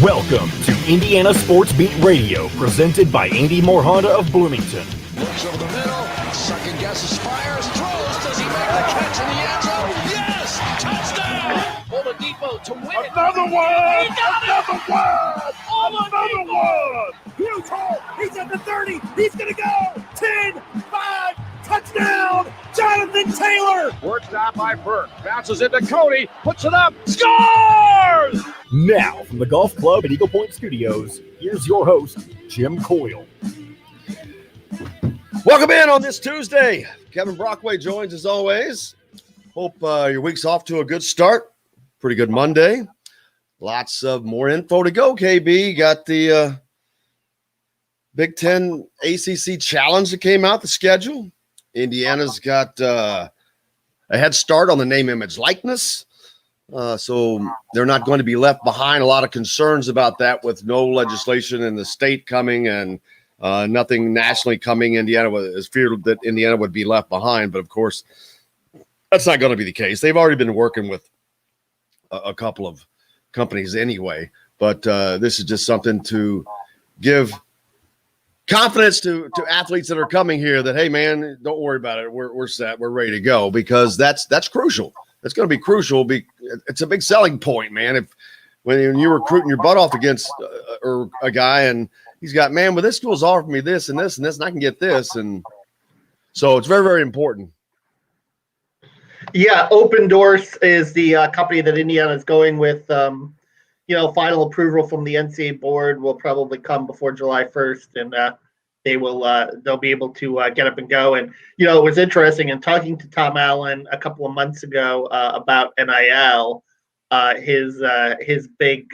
Welcome to Indiana Sports Beat Radio, presented by Andy Moore Honda of Bloomington. Looks over the middle, second guesses, fires, throws. Does he make the catch in the end zone? Yes! Touchdown! Oladipo to win it. Another one! Another one! Oladipo! Another one! Huge hole! He's at the 30! He's gonna go! 10, 5, touchdown! Jonathan Taylor! Worked out by Burke. Bounces into Cody. Puts it up. Scores! Now, from the Golf Club at Eagle Point Studios, here's your host, Jim Coyle. Welcome in on this Tuesday. Kevin Brockway joins as always. Hope your week's off to a good start. Pretty good Monday. Lots of more info to go, KB. Got the Big Ten ACC Challenge that came out, the schedule. Indiana's got a head start on the name, image, likeness. So they're not going to be left behind. A lot of concerns about that with no legislation in the state coming and nothing nationally coming. Indiana is feared that Indiana would be left behind. But, of course, that's not going to be the case. They've already been working with a couple of companies anyway. But this is just something to give confidence to athletes that are coming here that, hey, man, don't worry about it. We're set. We're ready to go, because that's crucial. It's going to be crucial. It's a big selling point, man. When you're recruiting your butt off against or a guy and he's got, man, well, this school's offered me this and this and this, and I can get this. And so it's very, very important. Yeah, Open Doors is the company that Indiana is going with. Final approval from the NCAA board will probably come before July 1st, and they'll be able to get up and go. And it was interesting in talking to Tom Allen a couple of months ago about NIL. His big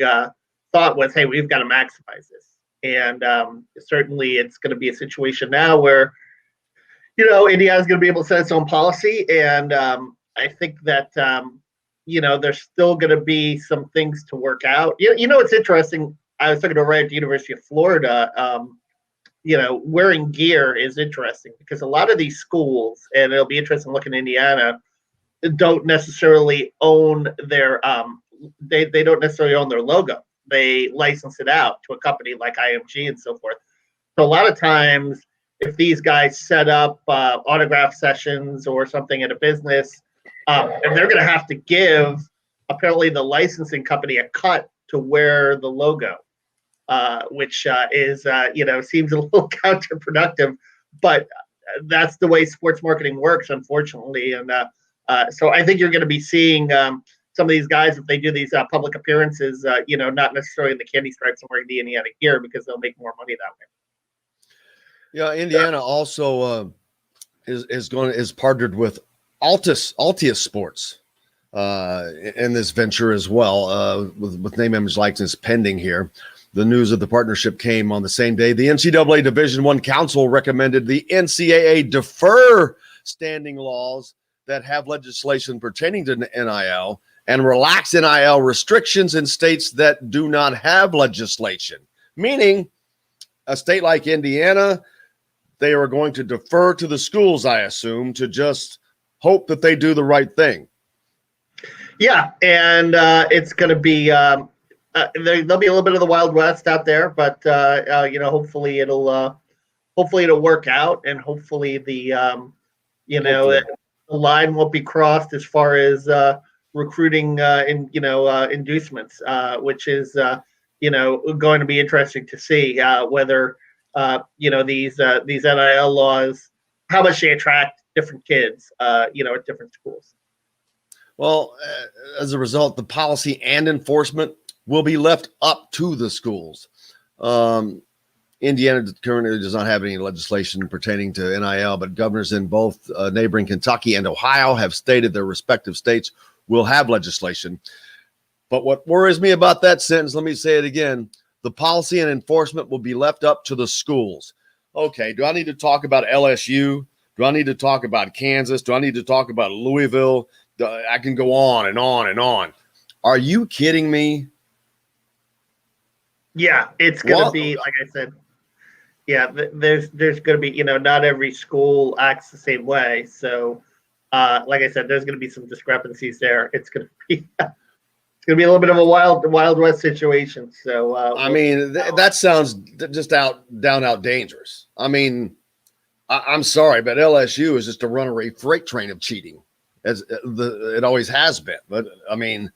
thought was, hey, we've got to maximize this, and certainly it's going to be a situation now where Indiana is going to be able to set its own policy, and I think that there's still going to be some things to work out. It's interesting. I was talking to Ray at the University of Florida. Wearing gear is interesting because a lot of these schools, and it'll be interesting looking at Indiana, don't necessarily own their they don't necessarily own their logo. They license it out to a company like IMG and so forth. So a lot of times, if these guys set up autograph sessions or something at a business, and they're going to have to give apparently the licensing company a cut to wear the logo. Which is seems a little counterproductive, but that's the way sports marketing works, unfortunately. And so I think you're going to be seeing some of these guys, if they do these public appearances, not necessarily in the candy stripes and wearing the Indiana gear, because they'll make more money that way. Yeah, Indiana also is partnered with Altius Sports in this venture as well, with name, image, likeness pending here. The news of the partnership came on the same day. The NCAA Division I Council recommended the NCAA defer standing laws that have legislation pertaining to NIL and relax NIL restrictions in states that do not have legislation. Meaning, a state like Indiana, they are going to defer to the schools, I assume, to just hope that they do the right thing. Yeah, and it's going to be there'll be a little bit of the Wild West out there, but hopefully it'll work out, and hopefully the the line won't be crossed as far as recruiting inducements, which is going to be interesting to see whether these NIL laws, how much they attract different kids at different schools. Well, as a result, the policy and enforcement will be left up to the schools. Indiana currently does not have any legislation pertaining to NIL, but governors in both neighboring Kentucky and Ohio have stated their respective states will have legislation. But what worries me about that sentence, let me say it again, the policy and enforcement will be left up to the schools. Okay, do I need to talk about LSU? Do I need to talk about Kansas? Do I need to talk about Louisville? I can go on and on and on. Are you kidding me? Yeah, it's going to be, like I said, yeah, there's going to be, not every school acts the same way. So, like I said, there's going to be some discrepancies there. It's going to be going to be a little bit of a wild west situation. So that sounds just down out dangerous. I mean, I'm sorry, but LSU is just a runaway freight train of cheating, as it always has been. But I mean,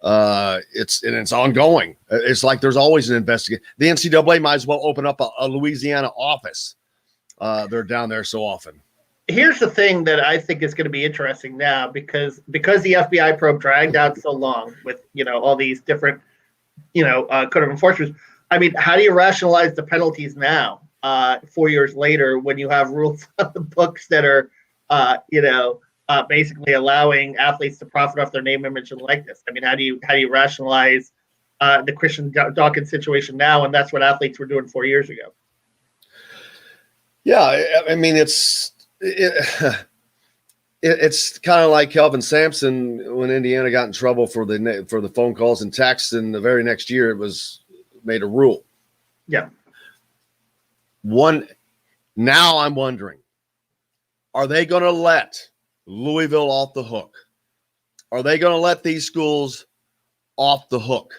it's ongoing. It's like there's always an investigation. The NCAA might as well open up a Louisiana office. They're down there so often. Here's the thing that I think is going to be interesting now, because the FBI probe dragged out so long with, all these different, code of enforcement. I mean, how do you rationalize the penalties now, 4 years later, when you have rules on the books that are, basically allowing athletes to profit off their name, image, and likeness? I mean, how do you rationalize the Christian Dawkins situation now, and that's what athletes were doing 4 years ago? Yeah, I mean, it's kind of like Kelvin Sampson when Indiana got in trouble for the phone calls and texts, and the very next year it was made a rule. Yeah. Now I'm wondering, are they going to let Louisville off the hook? Are they going to let these schools off the hook?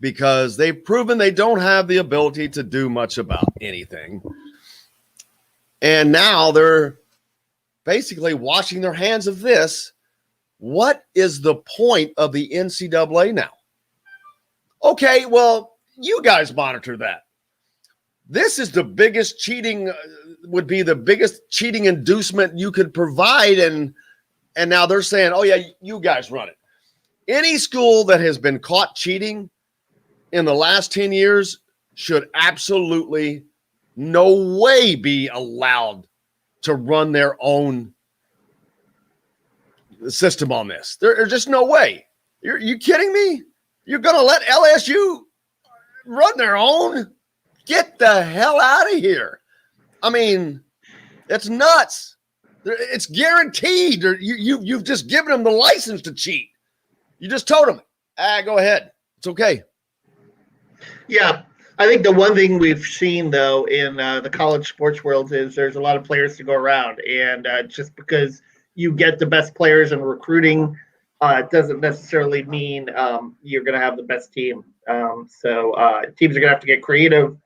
Because they've proven they don't have the ability to do much about anything. And now they're basically washing their hands of this. What is the point of the NCAA now? Okay, well, you guys monitor that. This is the biggest cheating, would be the biggest cheating inducement you could provide. And now they're saying, oh, yeah, you guys run it. Any school that has been caught cheating in the last 10 years should absolutely no way be allowed to run their own system on this. There's just no way. You kidding me? You're going to let LSU run their own? Get the hell out of here. I mean, it's nuts. It's guaranteed. You've just given them the license to cheat. You just told them, go ahead. It's okay. Yeah. I think the one thing we've seen, though, in the college sports world is there's a lot of players to go around. And just because you get the best players in recruiting doesn't necessarily mean you're going to have the best team. So teams are going to have to get creative.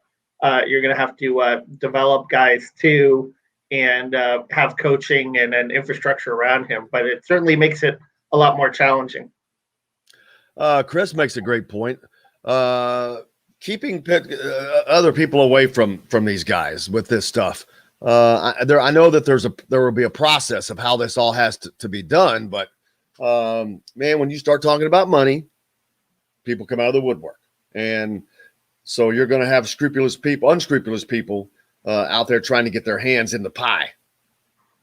You're going to have to develop guys, too, and have coaching and an infrastructure around him. But it certainly makes it a lot more challenging. Chris makes a great point. Keeping other people away from these guys with this stuff. I know that there will be a process of how this all has to be done, but man, when you start talking about money, people come out of the woodwork, and so you're going to have unscrupulous people out there trying to get their hands in the pie.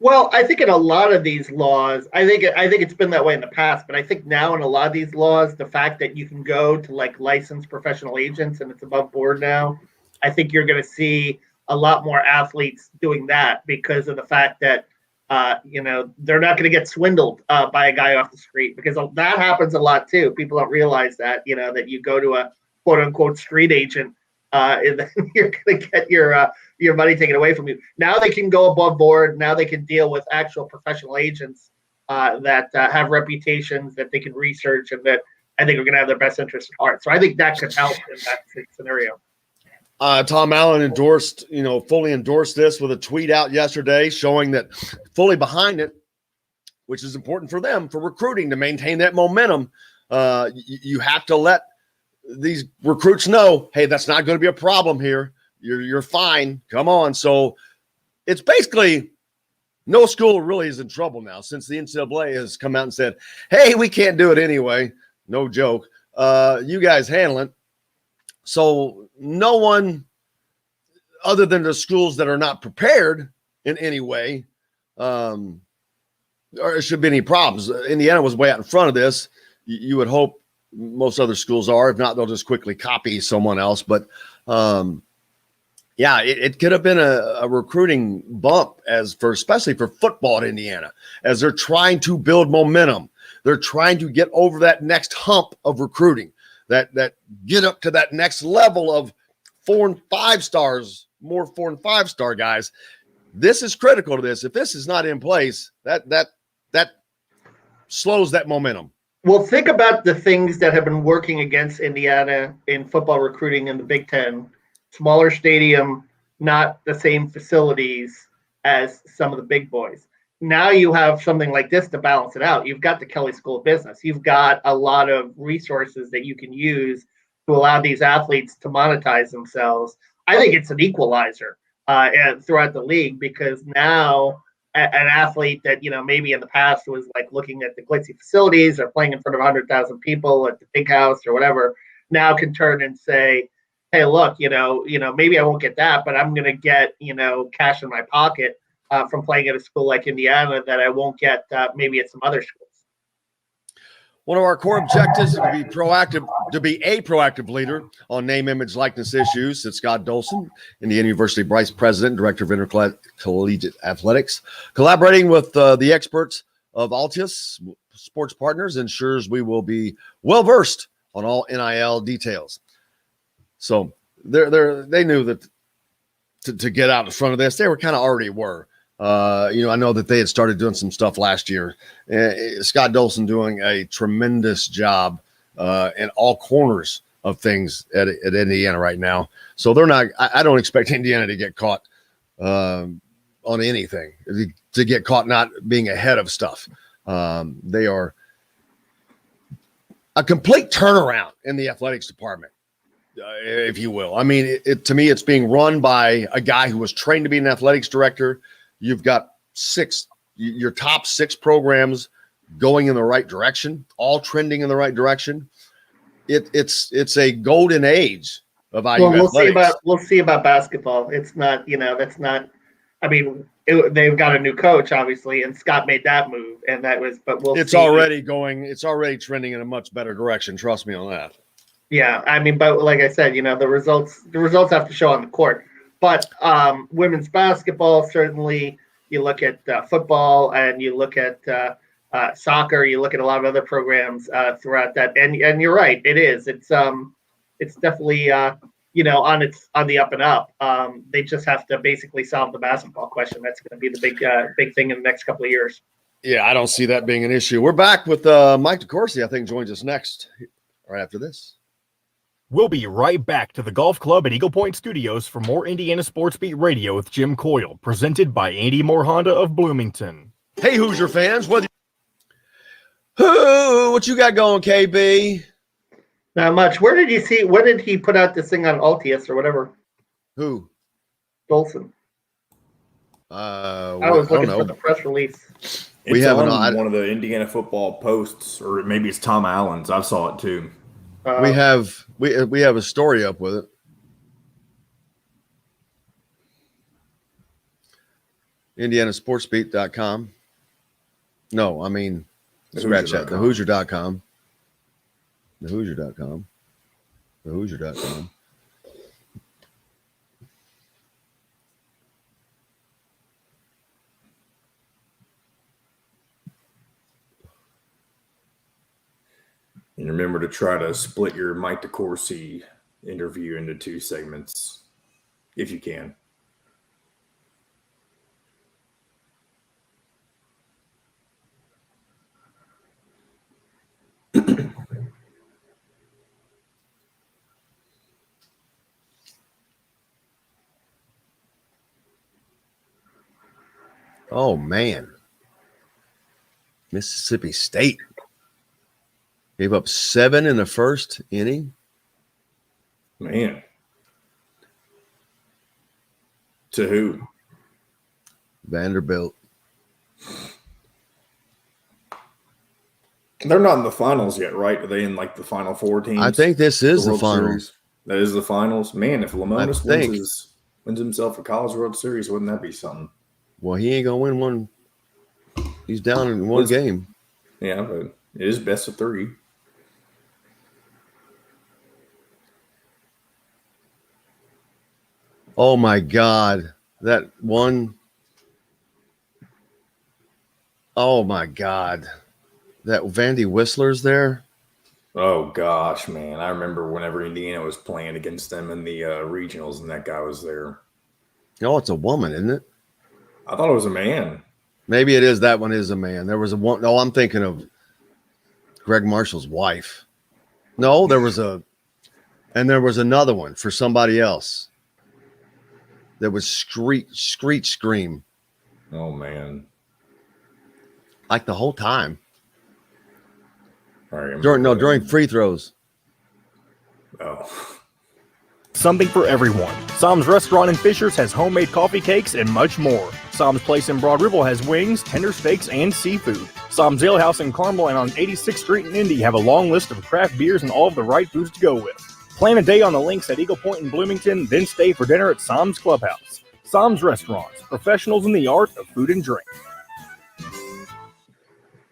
Well, I think in a lot of these laws, I think it's been that way in the past, but I think now in a lot of these laws, the fact that you can go to like licensed professional agents and it's above board now, I think you're going to see a lot more athletes doing that because of the fact that, they're not going to get swindled by a guy off the street, because that happens a lot too. People don't realize that, that you go to a quote unquote street agent and then you're going to get your money taken away from you. Now they can go above board. Now they can deal with actual professional agents that have reputations that they can research and that I think are going to have their best interest at heart. So I think that could help in that scenario. Tom Allen fully endorsed this with a tweet out yesterday showing that fully behind it, which is important for them for recruiting to maintain that momentum. You have to let these recruits know, hey, that's not going to be a problem here. You're fine. Come on. So it's basically no school really is in trouble now since the NCAA has come out and said, hey, we can't do it anyway. No joke. You guys handle it. So no one other than the schools that are not prepared in any way, or it should be any problems. Indiana was way out in front of this. You would hope most other schools are. If not, they'll just quickly copy someone else. But it could have been a recruiting bump especially for football at Indiana, as they're trying to build momentum. They're trying to get over that next hump of recruiting, that get up to that next level of 4 and 5 stars, more 4 and 5 star guys. This is critical to this. If this is not in place, that slows that momentum. Well, think about the things that have been working against Indiana in football recruiting in the Big Ten. Smaller stadium, not the same facilities as some of the big boys. Now you have something like this to balance it out. You've got the Kelly School of Business. You've got a lot of resources that you can use to allow these athletes to monetize themselves. I think it's an equalizer throughout the league, because now an athlete that, maybe in the past was like looking at the glitzy facilities or playing in front of 100,000 people at the big house or whatever, now can turn and say, hey, look, maybe I won't get that, but I'm going to get, cash in my pocket from playing at a school like Indiana that I won't get maybe at some other schools. One of our core objectives is to be a proactive leader on name, image, likeness issues. It's Scott Dolson, Indiana University Bryce President, Director of Intercollegiate Athletics. Collaborating with the experts of Altius Sports Partners ensures we will be well-versed on all NIL details. So they knew that to get out in front of this, they were kind of already were. I know that they had started doing some stuff last year. Scott Dolson doing a tremendous job in all corners of things at Indiana right now. So they're not. I don't expect Indiana to get caught on anything, to get caught not being ahead of stuff. They are a complete turnaround in the athletics department, if you will. I mean, to me, it's being run by a guy who was trained to be an athletics director. You've got your top 6 programs going in the right direction, all trending in the right direction. It's a golden age of IU athletics. We'll see about basketball. It's not, that's not. I mean, they've got a new coach, obviously, and Scott made that move, and that was. But It's already trending in a much better direction. Trust me on that. Yeah, I mean, but like I said, the results have to show on the court. But women's basketball, certainly, you look at football, and you look at soccer, you look at a lot of other programs throughout that. And you're right, it is. It's definitely on the up and up. They just have to basically solve the basketball question. That's going to be the big thing in the next couple of years. Yeah, I don't see that being an issue. We're back with Mike DeCourcy, I think, joins us next, right after this. We'll be right back to the Golf Club at Eagle Point Studios for more Indiana Sports Beat Radio with Jim Coyle, presented by Andy Moore Honda of Bloomington. Hey, Hoosier fans, what you got going, KB? Not much. Where did he put out this thing on Altius or whatever? Who? Dolson. I was looking for the press release. It's on one of the Indiana football posts, or maybe it's Tom Allen's. I saw it too. We have a story up with it. IndianaSportsBeat.com. No, I mean, scratch that. TheHoosier.com. TheHoosier.com. TheHoosier.com. And remember to try to split your Mike DeCourcy interview into 2 segments, if you can. Oh, man. Mississippi State gave up 7 in the first inning. Man. To who? Vanderbilt. They're not in the finals yet, right? Are they in like the final 4 teams? I think this is the finals. Series? That is the finals. Man, if Lamonis wins himself a College World Series, wouldn't that be something? Well, he ain't gonna win one. He's down in one game. Yeah, but it is best of 3. Oh my God, that one! Oh my God, that Vandy Whistler's there. Oh gosh, man! I remember whenever Indiana was playing against them in the regionals, and that guy was there. Oh, it's a woman, isn't it? I thought it was a man. Maybe it is. That one is a man. There was a one. No, I'm thinking of Greg Marshall's wife. No, there was another one for somebody else. That was scream. Oh man. Like the whole time. All right, during free throws. Oh. Something for everyone. Sam's Restaurant in Fishers has homemade coffee cakes and much more. Sam's Place in Broad Ripple has wings, tender steaks, and seafood. Sam's Ale House in Carmel and on 86th Street in Indy have a long list of craft beers and all of the right foods to go with. Plan a day on the links at Eagle Point in Bloomington, then stay for dinner at Sam's Clubhouse. Sam's Restaurants, professionals in the art of food and drink.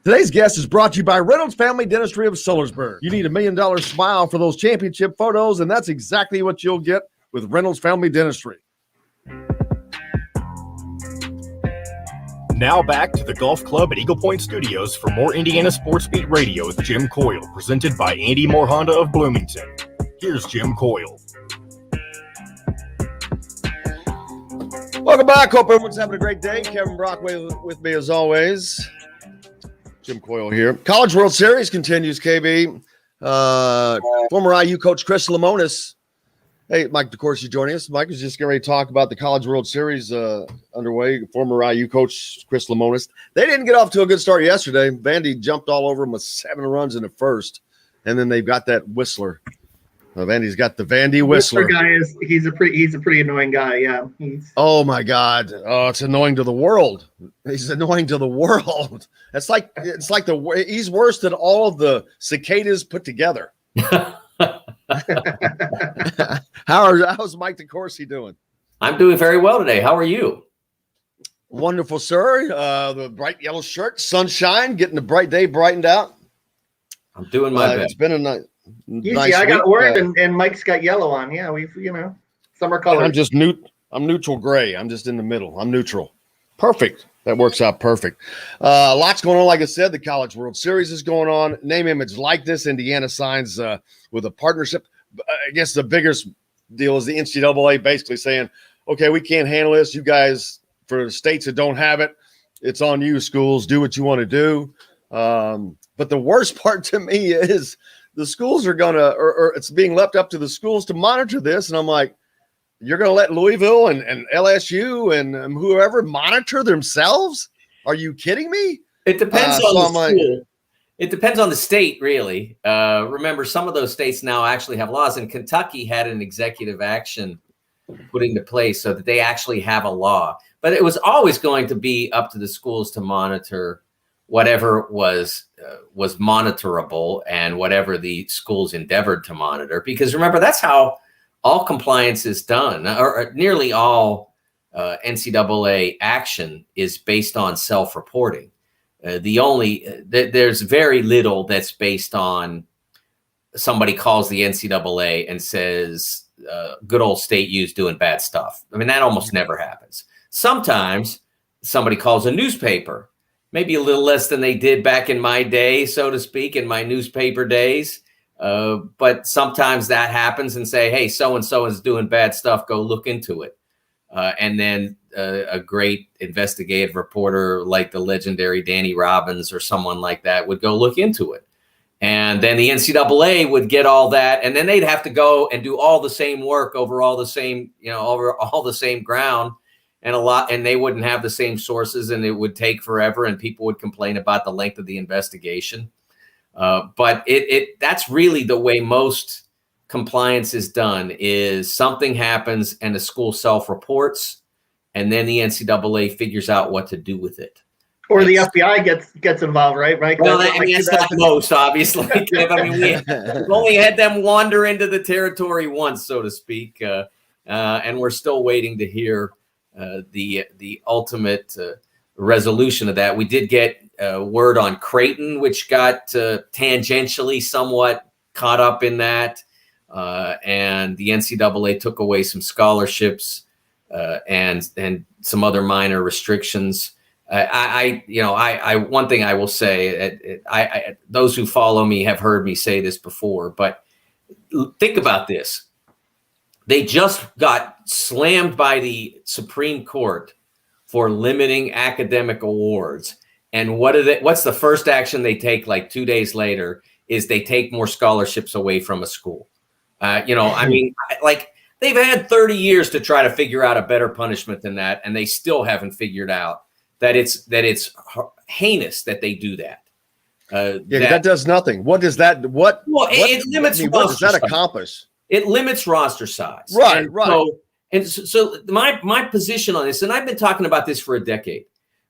Today's guest is brought to you by Reynolds Family Dentistry of Sillersburg. You need $1 million smile for those championship photos, and that's exactly what you'll get with Reynolds Family Dentistry. Now back to the Golf Club at Eagle Point Studios for more Indiana Sports Beat Radio with Jim Coyle, presented by Andy Moore Honda of Bloomington. Here's Jim Coyle. Welcome back. Hope everyone's having a great day. Kevin Brockway with me as always. Jim Coyle here. College World Series continues, KB. Former IU coach Chris Lemonis. Hey, Mike DeCourcy joining us. Mike was just getting ready to talk about the College World Series underway. Former IU coach Chris Lemonis. They didn't get off to a good start yesterday. Vandy jumped all over them with 7 runs in the first, and then they've got that Whistler. Vandy's got the Vandy Whistler. Guy he's a pretty annoying guy. Yeah. Oh my God. Oh, it's annoying to the world. He's annoying to the world. It's like he's worse than all of the cicadas put together. How's Mike DeCourcy doing? I'm doing very well today. How are you? Wonderful, sir. The bright yellow shirt, sunshine, getting the bright day brightened out. I'm doing my best. It's been a nice. Easy. I got orange and Mike's got yellow on. Yeah, we've summer colors. I'm just I'm neutral gray. I'm just in the middle. I'm neutral. Perfect. That works out perfect. Lots going on. Like I said, the College World Series is going on. Name, image, likeness. Indiana signs with a partnership. I guess the biggest deal is the NCAA basically saying, okay, we can't handle this. You guys, for the states that don't have it, it's on you, schools. Do what you want to do. But the worst part to me is the schools are going to, or it's being left up to the schools to monitor this. And I'm like, you're going to let Louisville and LSU and whoever monitor themselves? Are you kidding me? It depends on the school. It depends on the state, really. Remember, some of those states now actually have laws, and Kentucky had an executive action put into place so that they actually have a law. But it was always going to be up to the schools to monitor whatever was monitorable and whatever the schools endeavored to monitor. Because remember, that's how all compliance is done, or nearly all NCAA action is based on self-reporting. There's very little that's based on somebody calls the NCAA and says, good old State U's doing bad stuff. I mean, that almost never happens. Sometimes somebody calls a newspaper, maybe a little less than they did back in my day, so to speak, in my newspaper days. But sometimes that happens and say, hey, so-and-so is doing bad stuff. Go look into it. And then a great investigative reporter like the legendary Danny Robbins or someone like that would go look into it. And then the NCAA would get all that. And then they'd have to go and do all the same work over all the same, over all the same ground. And they wouldn't have the same sources, and it would take forever, and people would complain about the length of the investigation. But that's really the way most compliance is done, is something happens and the school self-reports, and then the NCAA figures out what to do with it. Or the FBI gets involved, right? Well, that's not most, obviously. I mean, we've only had them wander into the territory once, so to speak, and we're still waiting to hear the ultimate resolution of that. We did get word on Creighton, which got tangentially somewhat caught up in that, and the NCAA took away some scholarships and some other minor restrictions. One thing I will say, those who follow me have heard me say this before, but think about this. They just got slammed by the Supreme Court for limiting academic awards. And what's the first action they take like 2 days later is they take more scholarships away from a school. I mean, like they've had 30 years to try to figure out a better punishment than that. And they still haven't figured out that it's heinous that they do that. That does nothing. What does that, it limits what does that accomplish? It limits roster size. Right. So my position on this, and I've been talking about this for a decade.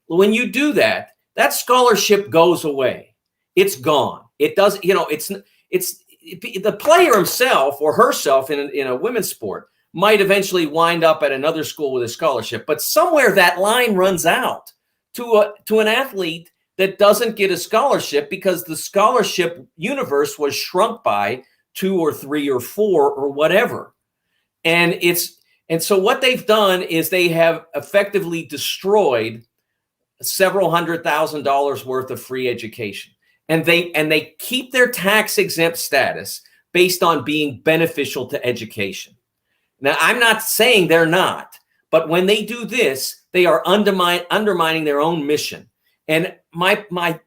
When you do that, that scholarship goes away. It's gone. It does, it's the player himself or herself in a women's sport might eventually wind up at another school with a scholarship, but somewhere that line runs out to an athlete that doesn't get a scholarship because the scholarship universe was shrunk by 2 or 3 or 4 or whatever. And so what they've done is they have effectively destroyed several $100,000 worth of free education. And they keep their tax exempt status based on being beneficial to education. Now, I'm not saying they're not, but when they do this, they are undermining their own mission. And my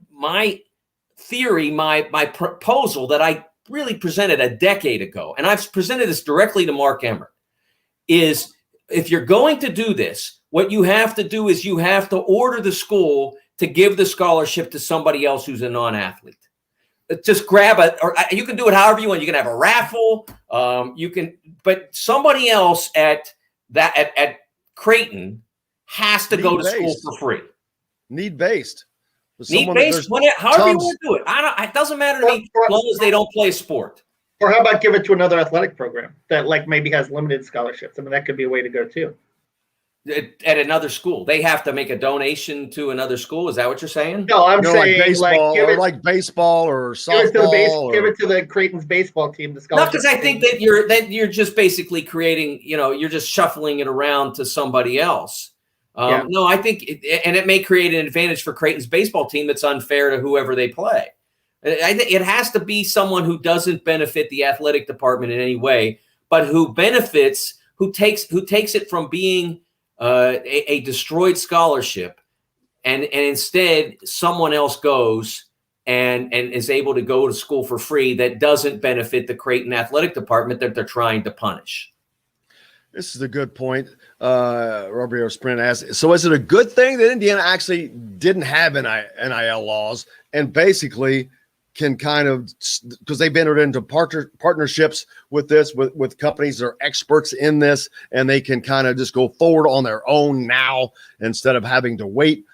theory, my proposal that I really presented a decade ago, and I've presented this directly to Mark Emmert, is if you're going to do this, what you have to do is you have to order the school to give the scholarship to somebody else who's a non-athlete. Just grab or you can do it however you want. You can have a raffle. But somebody else at Creighton has to go to school for free. Need-based. Need-based, however you want to do it. It doesn't matter to me as long as they don't play a sport. Or how about give it to another athletic program that like maybe has limited scholarships? I mean, that could be a way to go too. At another school, they have to make a donation to another school. Is that what you're saying? No, I'm saying like baseball or softball. Give it to the Creighton's baseball team. No, because I think that you're just basically creating. You're just shuffling it around to somebody else. No, I think, and it may create an advantage for Creighton's baseball team that's unfair to whoever they play. I think it has to be someone who doesn't benefit the athletic department in any way, but who benefits, who takes it from being a destroyed scholarship, and instead someone else goes and is able to go to school for free that doesn't benefit the Creighton athletic department that they're trying to punish. This is a good point. Roberto Sprint asked, so is it a good thing that Indiana actually didn't have NIL laws and basically can kind of, because they've entered into partnerships with this, with companies that are experts in this, and they can kind of just go forward on their own now instead of having to wait.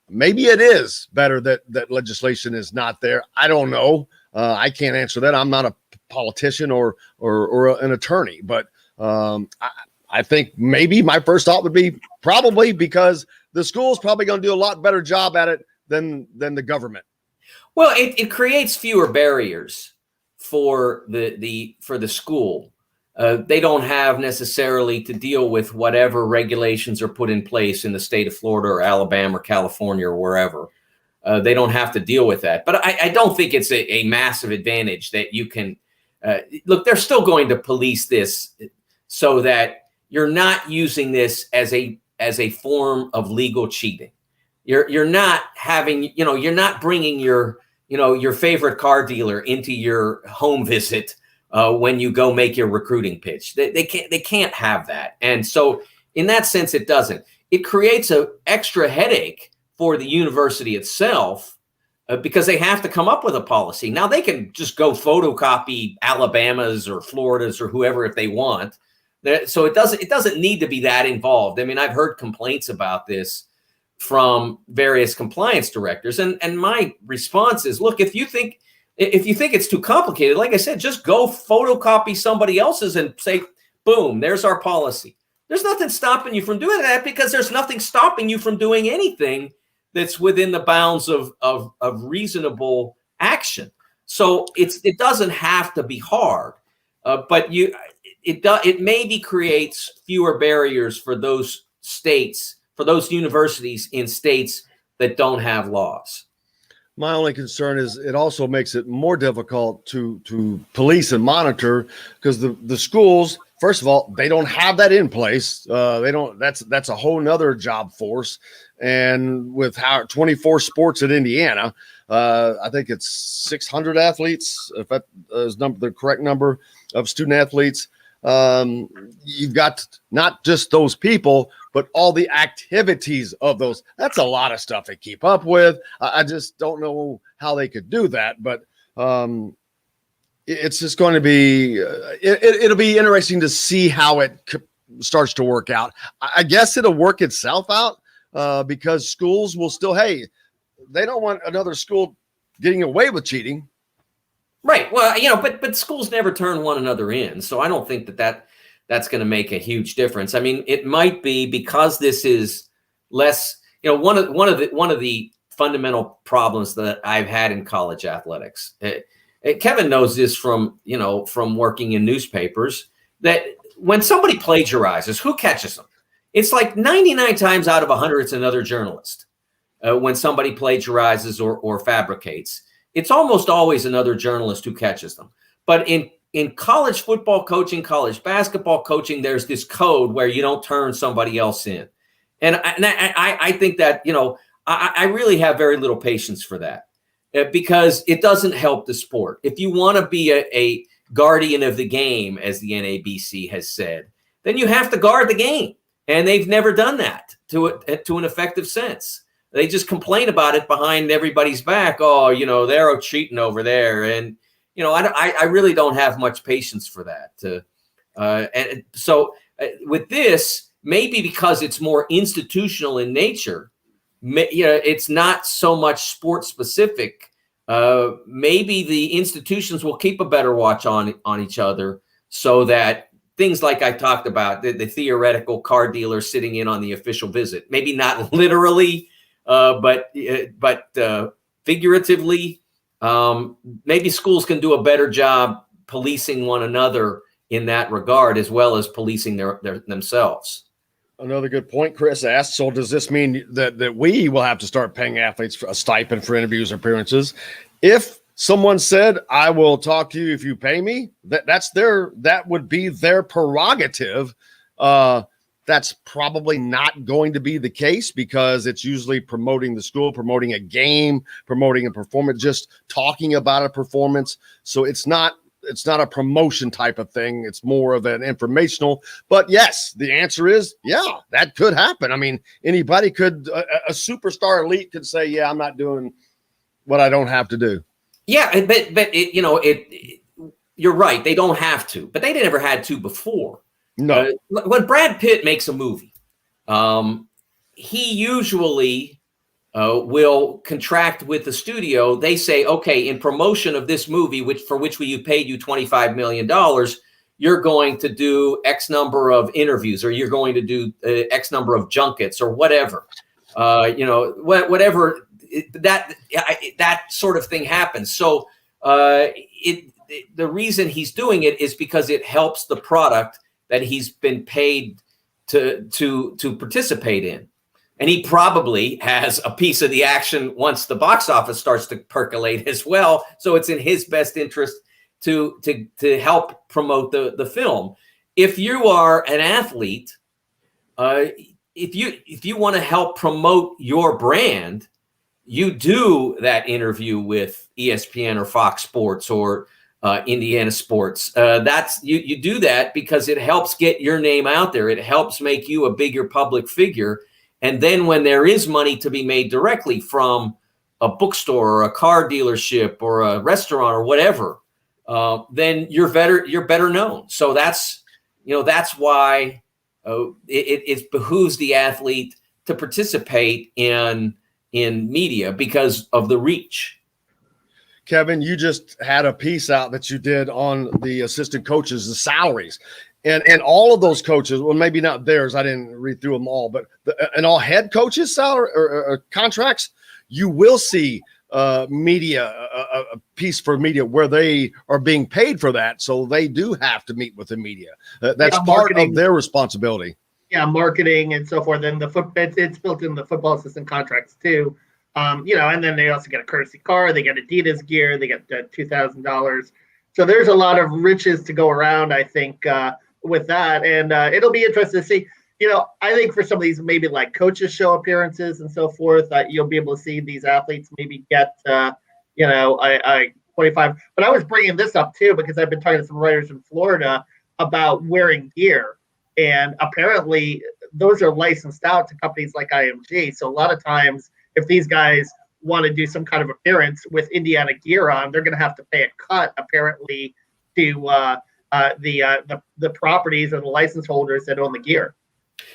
Maybe it is better that legislation is not there. I don't know. I can't answer that. I'm not a politician or an attorney, but I think maybe my first thought would be probably because the school's probably going to do a lot better job at it than the government. Well, it creates fewer barriers for the school. They don't have necessarily to deal with whatever regulations are put in place in the state of Florida or Alabama or California or wherever. They don't have to deal with that. But I don't think it's a massive advantage that you can look. They're still going to police this so that you're not using this as a form of legal cheating. You're not having, you're not bringing your favorite car dealer into your home visit when you go make your recruiting pitch. They can't have that. And so in that sense, it doesn't. It creates an extra headache for the university itself because they have to come up with a policy. Now they can just go photocopy Alabama's or Florida's or whoever if they want. So it doesn't need to be that involved. I mean, I've heard complaints about this from various compliance directors. And my response is, look, if you think it's too complicated, like I said, just go photocopy somebody else's and say, boom, there's our policy. There's nothing stopping you from doing that because there's nothing stopping you from doing anything that's within the bounds of reasonable action. So it doesn't have to be hard, but it maybe creates fewer barriers for those states, for those universities in states that don't have laws. My only concern is it also makes it more difficult to police and monitor because the schools first of all, they don't have that in place. They don't. That's a whole nother job force. And with 24 sports at Indiana, I think it's 600 athletes, if that is the correct number of student athletes. You've got not just those people, but all the activities of those. That's a lot of stuff to keep up with. I just don't know how they could do that, but it's just going to be it'll be interesting to see how it starts to work out. I guess it'll work itself out because schools will still, hey, they don't want another school getting away with cheating. Right. Well, but schools never turn one another in. So I don't think that's going to make a huge difference. I mean, it might be because this is less, one of the fundamental problems that I've had in college athletics. Kevin knows this from working in newspapers, that when somebody plagiarizes, who catches them? It's like 99 times out of 100, it's another journalist. When somebody plagiarizes or fabricates, it's almost always another journalist who catches them. But in college football coaching, college basketball coaching, there's this code where you don't turn somebody else in. And I think that, I really have very little patience for that because it doesn't help the sport. If you want to be a guardian of the game, as the NABC has said, then you have to guard the game. And they've never done that to an effective sense. They just complain about it behind everybody's back. Oh, they're cheating over there. And, I really don't have much patience for that. And so with this, maybe because it's more institutional in nature, it's not so much sports specific. Maybe the institutions will keep a better watch on each other so that things like I talked about, the theoretical car dealer sitting in on the official visit, maybe not literally, but figuratively, maybe schools can do a better job policing one another in that regard, as well as policing themselves. Another good point Chris asked. So does this mean that we will have to start paying athletes a stipend for interviews or appearances? If someone said, I will talk to you if you pay me, that would be their prerogative. That's probably not going to be the case because it's usually promoting the school, promoting a game, promoting a performance, just talking about a performance. So it's not a promotion type of thing. It's more of an informational. But yes, the answer is, yeah, that could happen. I mean, anybody could, a superstar elite could say, yeah, I'm not doing what I don't have to do. Yeah, but you're right. They don't have to, but they never had to before. No. When Brad Pitt makes a movie, he usually will contract with the studio. They say, okay, in promotion of this movie, for which we paid you $25 million, you're going to do X number of interviews, or you're going to do X number of junkets, or whatever. Whatever that sort of thing happens. So the reason he's doing it is because it helps the product that he's been paid to participate in. And he probably has a piece of the action once the box office starts to percolate as well. So it's in his best interest to help promote the film. If you are an athlete, if you want to help promote your brand, you do that interview with ESPN or Fox Sports or Indiana Sports. That's you do that because it helps get your name out there. It helps make you a bigger public figure. And then when there is money to be made directly from a bookstore or a car dealership or a restaurant or whatever, then you're better known. So that's why it behooves the athlete to participate in media because of the reach. Kevin, you just had a piece out that you did on the assistant coaches, the salaries. And all of those coaches, well, maybe not theirs, I didn't read through them all, but and all head coaches' salary or contracts, you will see media, a piece for media where they are being paid for that. So they do have to meet with the media. That's part of their responsibility. Yeah, marketing and so forth. And it's built in the football assistant contracts too. And then they also get a courtesy car, they get Adidas gear, they get $2,000. So there's a lot of riches to go around, I think, with that, and it'll be interesting to see. I think for some of these maybe like coaches show appearances and so forth, that you'll be able to see these athletes maybe get a 25. But I was bringing this up too because I've been talking to some writers in Florida about wearing gear, and apparently those are licensed out to companies like IMG. So a lot of times, if these guys want to do some kind of appearance with Indiana gear on, they're going to have to pay a cut apparently to the properties or the license holders that own the gear.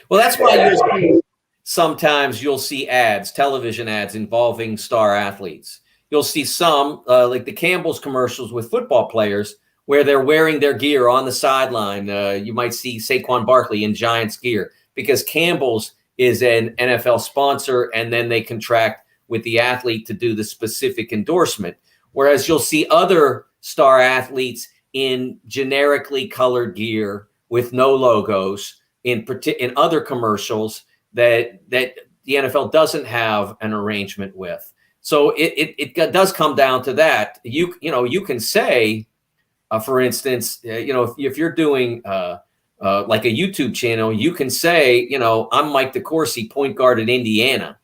Well, that's why sometimes you'll see ads, television ads involving star athletes. You'll see some, like the Campbell's commercials with football players, where they're wearing their gear on the sideline. You might see Saquon Barkley in Giants gear because Campbell's is an NFL sponsor, and then they contract with the athlete to do the specific endorsement. Whereas you'll see other star athletes in generically colored gear with no logos in other commercials that the NFL doesn't have an arrangement with. So it does come down to that. You can say, for instance, if you're doing like a YouTube channel, you can say, I'm Mike DeCourcy, point guard at Indiana.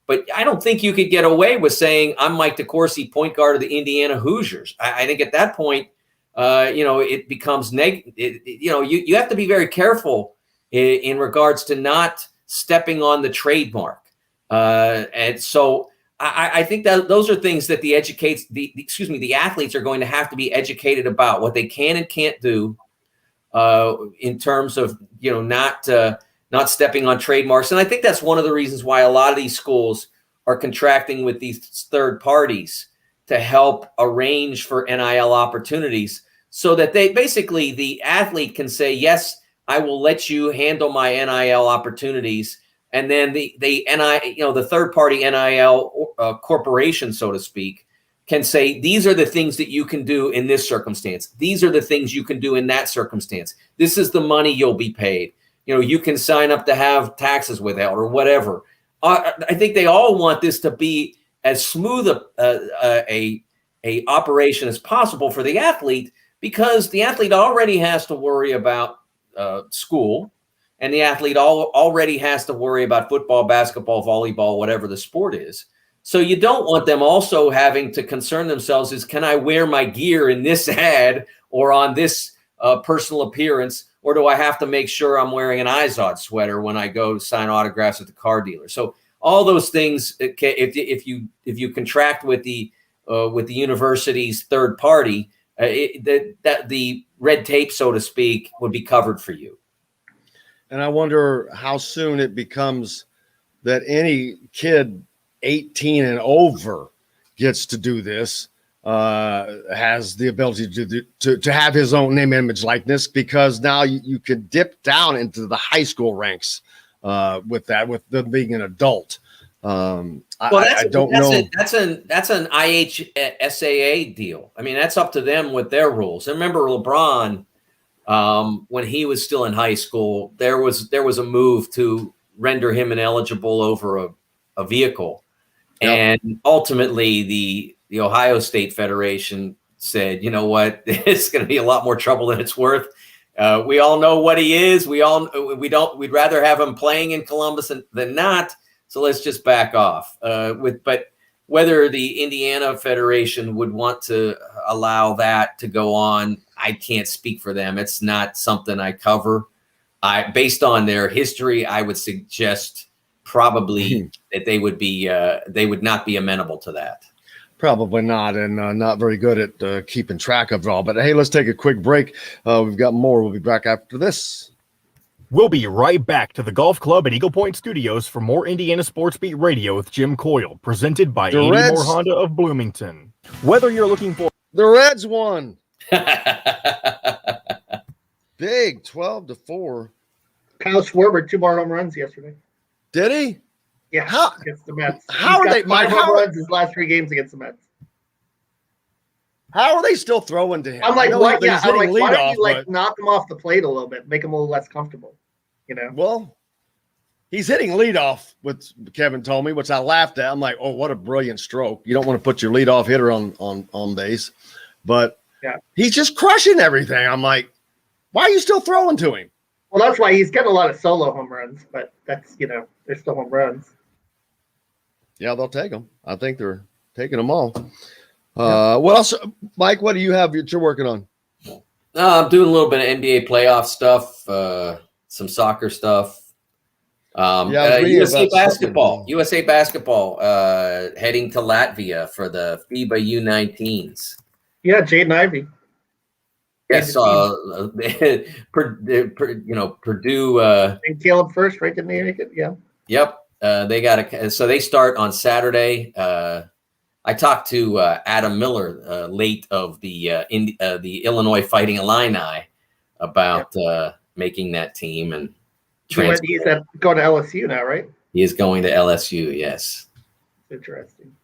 But I don't think you could get away with saying I'm Mike DeCourcy, point guard of the Indiana Hoosiers. I think at that point, it becomes negative. You have to be very careful in regards to not stepping on the trademark. And so I think that those are things that the athletes are going to have to be educated about what they can and can't do in terms of, not stepping on trademarks. And I think that's one of the reasons why a lot of these schools are contracting with these third parties to help arrange for NIL opportunities, so that the athlete can say, yes, I will let you handle my NIL opportunities. And then the third party NIL corporation, so to speak, can say, these are the things that you can do in this circumstance. These are the things you can do in that circumstance. This is the money you'll be paid. You can sign up to have taxes withheld or whatever. I think they all want this to be as smooth a operation as possible for the athlete, because the athlete already has to worry about school, and the athlete already has to worry about football, basketball, volleyball, whatever the sport is. So you don't want them also having to concern themselves is, can I wear my gear in this ad or on this personal appearance, or do I have to make sure I'm wearing an Izod sweater when I go sign autographs at the car dealer? So all those things, if you contract with the university's third party, that the red tape, so to speak, would be covered for you. And I wonder how soon it becomes that any kid 18 and over gets to do this, has the ability to have his own name, image, likeness, because now you can dip down into the high school ranks with them being an adult. I don't know. That's an IHSAA deal. I mean, that's up to them with their rules. I remember LeBron, when he was still in high school, there was a move to render him ineligible over a vehicle. Yep. And ultimately the Ohio State Federation said, you know what, it's going to be a lot more trouble than it's worth. We all know what he is. We'd rather have him playing in Columbus than not. So let's just back off. But whether the Indiana Federation would want to allow that to go on, I can't speak for them. It's not something I cover. Based on their history, I would suggest probably that they would not be amenable to that. Probably not, and not very good at keeping track of it all. But hey, let's take a quick break. We've got more. We'll be back after this. We'll be right back to the Golf Club at Eagle Point Studios for more Indiana Sports Beat Radio with Jim Coyle, presented by 80 More Honda of Bloomington. Whether you're looking for... The Reds won. Big, 12-4. Kyle Schwarber, 2 more home runs yesterday. Did he? Yeah, against the Mets. How are they? 5 home runs his last 3 games against the Mets. How are they still throwing to him? I'm like, what? Yeah, I'm like, why don't you but... knock him off the plate a little bit, make him a little less comfortable? Well, he's hitting leadoff, what Kevin told me, which I laughed at. I'm like, oh, what a brilliant stroke. You don't want to put your leadoff hitter on base, but he's just crushing everything. I'm like, Why are you still throwing to him? Well, that's why he's getting a lot of solo home runs, but that's, they're still home runs. Yeah, they'll take them. I think they're taking them all. What else, Mike? What do you have that you're working on? I'm doing a little bit of NBA playoff stuff, some soccer stuff. USA basketball. USA basketball heading to Latvia for the FIBA U19s. Yeah, Jaden Ivey. Yes, Purdue. And Caleb first, right? Didn't they make it? Yeah. Yep. So they start on Saturday. I talked to Adam Miller, late of the Illinois Fighting Illini, about making that team and. He's going to LSU now, right? He is going to LSU. Yes. Interesting.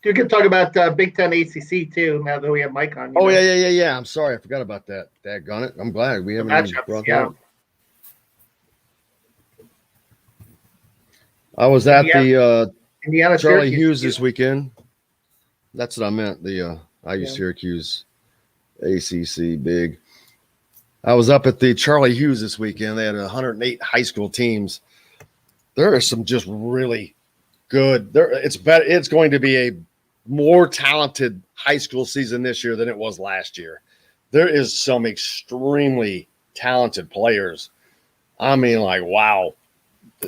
You can talk about Big Ten ACC too. Now that we have Mike on. Yeah. I'm sorry, I forgot about that. Daggone it. I'm glad we haven't brought that up. I was at the Indiana Charlie Hughes this weekend. That's what I meant. The IU Syracuse ACC big. I was up at the Charlie Hughes this weekend. They had 108 high school teams. There are some just really good. It's going to be a more talented high school season this year than it was last year. There is some extremely talented players. I mean, like, wow.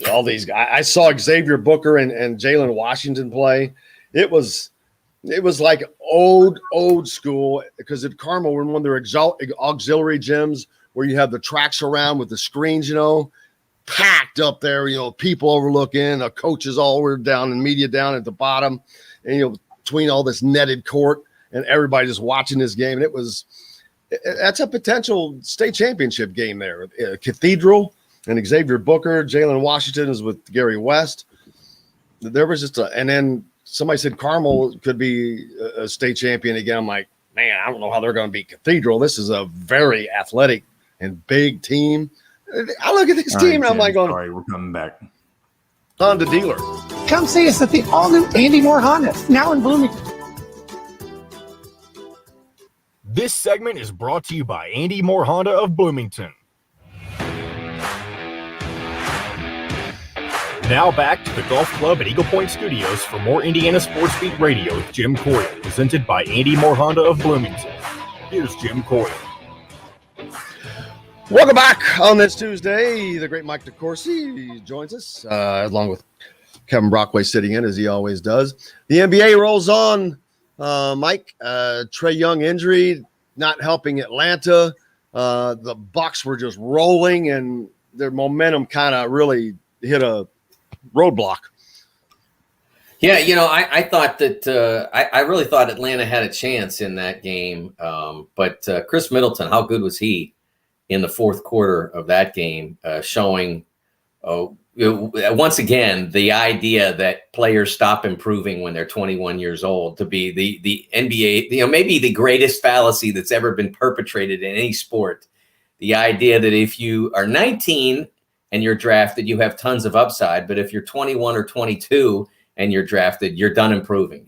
All these guys. I saw Xavier Booker and Jalen Washington play. It was like old school, because at Carmel, we're in one of their auxiliary gyms where you have the tracks around with the screens, packed up there, people overlooking, the coaches all were down and media down at the bottom, and, between all this netted court and everybody just watching this game. And that's a potential state championship game there. Cathedral and Xavier Booker, Jalen Washington is with Gary West. There was just and then somebody said Carmel could be a state champion again. I'm like, man, I don't know how they're going to beat Cathedral. This is a very athletic and big team. I look at this team and I'm like, sorry, we're coming back. Honda dealer. Come see us at the all-new Andy Moore Honda, now in Bloomington. This segment is brought to you by Andy Moore Honda of Bloomington. Now back to the Golf Club at Eagle Point Studios for more Indiana Sports Beat Radio with Jim Coyle, presented by Andy Moore Honda of Bloomington. Here's Jim Coyle. Welcome back on this Tuesday. The great Mike DeCourcy joins us, along with Kevin Brockway sitting in, as he always does. The NBA rolls on. Mike, Trae Young injury not helping Atlanta. The Bucks were just rolling, and their momentum kind of really hit a roadblock. Yeah, I thought that I really thought Atlanta had a chance in that game, but Chris Middleton, how good was he in the fourth quarter of that game, showing once again the idea that players stop improving when they're 21 years old to be the NBA, maybe the greatest fallacy that's ever been perpetrated in any sport. The idea that if you are 19 and you're drafted, you have tons of upside. But if you're 21 or 22 and you're drafted, you're done improving.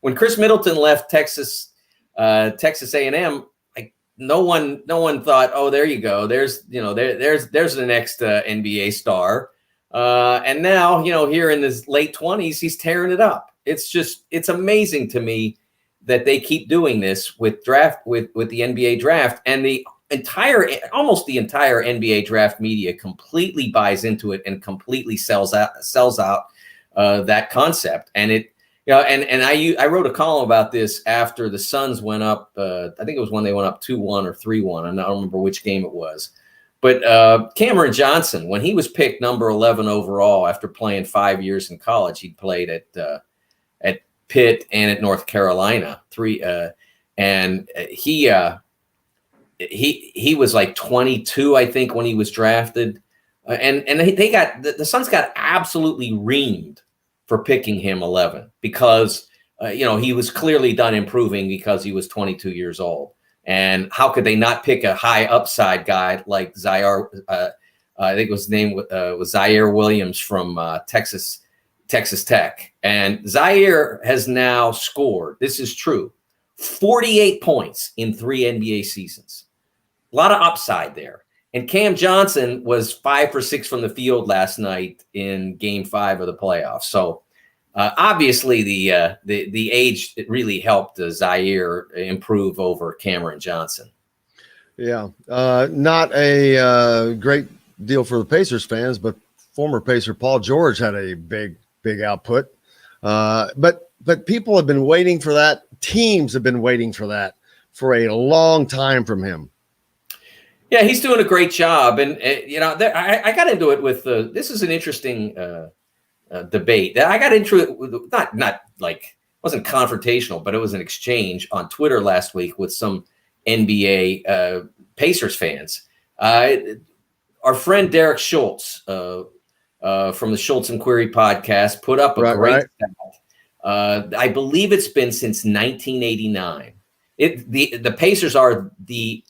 When Chris Middleton left Texas A&M, like no one thought, oh, there you go. There's the next NBA star. And now, here in his late 20s, he's tearing it up. It's amazing to me that they keep doing this with the NBA draft, and almost the entire NBA draft media completely buys into it and completely sells out that concept. And I wrote a column about this after the Suns went up. I think it was when they went up 2-1 or 3-1. I don't remember which game it was. But Cameron Johnson, when he was picked number 11 overall after playing 5 years in college, he'd played at Pitt and at North Carolina. He was like 22, I think, when he was drafted, and the Suns got absolutely reamed for picking him 11 because he was clearly done improving because he was 22 years old. And how could they not pick a high upside guy like Zaire? I think his name was Zaire Williams from Texas Tech, and Zaire has now scored. This is true. 48 points in 3 NBA seasons. A lot of upside there. And Cam Johnson was 5 for 6 from the field last night in Game 5 of the playoffs. So obviously the age really helped Zaire improve over Cameron Johnson. Yeah, not a great deal for the Pacers fans, but former Pacer Paul George had a big output. But people have been waiting for that. Teams have been waiting for that for a long time from him. Yeah, he's doing a great job. And, I got into it with this is an interesting debate. I got into it with not like wasn't confrontational, but it was an exchange on Twitter last week with some NBA Pacers fans. Our friend Derek Schultz from the Schultz and Query podcast put up a great stat. I believe it's been since 1989. The Pacers are the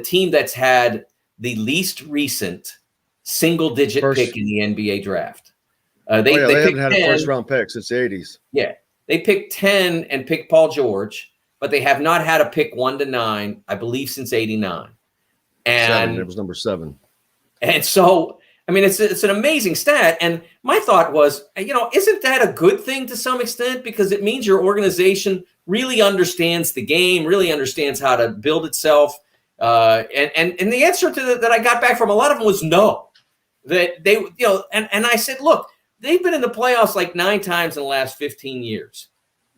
team that's had the least recent single-digit pick in the NBA draft. They haven't had 10, a first-round pick since the 80s. Yeah, they picked 10 and picked Paul George, but they have not had a pick 1 to 9, I believe, since 89. And it was number 7. And so, I mean, it's an amazing stat. And my thought was, isn't that a good thing to some extent? Because it means your organization really understands the game, really understands how to build itself. And the answer to that I got back from a lot of them was no. That they, and I said, look, they've been in the playoffs like 9 times in the last 15 years.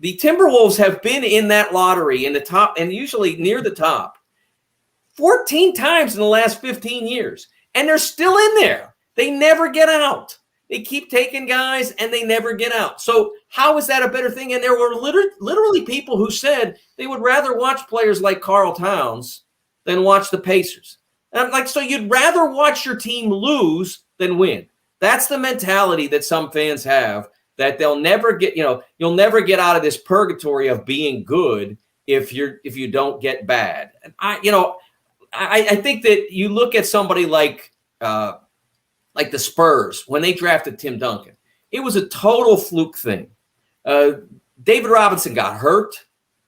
The Timberwolves have been in that lottery in the top and usually near the top 14 times in the last 15 years. And they're still in there. They never get out. They keep taking guys and they never get out. So how is that a better thing? And there were literally people who said they would rather watch players like Karl Towns than watch the Pacers. And I'm like, so you'd rather watch your team lose than win. That's the mentality that some fans have, that they'll never get, you'll never get out of this purgatory of being good if you don't get bad. And I think that you look at somebody like the Spurs when they drafted Tim Duncan. It was a total fluke thing. David Robinson got hurt,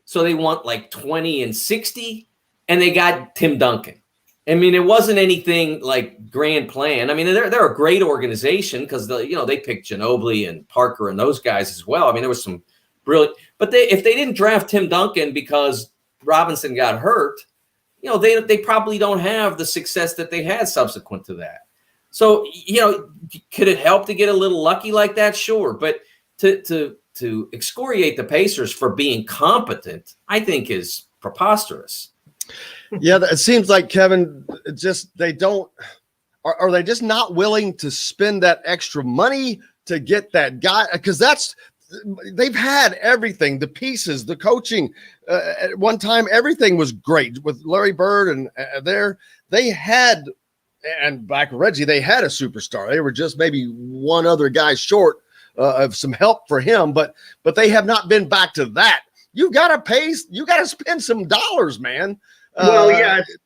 so they went like 20-60, and they got Tim Duncan. I mean, it wasn't anything like grand plan. I mean, they're a great organization because they picked Ginobili and Parker and those guys as well. I mean, there was some brilliant, but if they didn't draft Tim Duncan because Robinson got hurt, they probably don't have the success that they had subsequent to that. So, could it help to get a little lucky like that? Sure. But to excoriate the Pacers for being competent, I think is preposterous. Yeah, it seems like, Kevin, they don't – are they just not willing to spend that extra money to get that guy? Because they've had everything, the pieces, the coaching. At one time, everything was great with Larry Bird and they had – and back with Reggie, they had a superstar. They were just maybe one other guy short of some help for him, but they have not been back to that. You got to pay – you got to spend some dollars, man. It's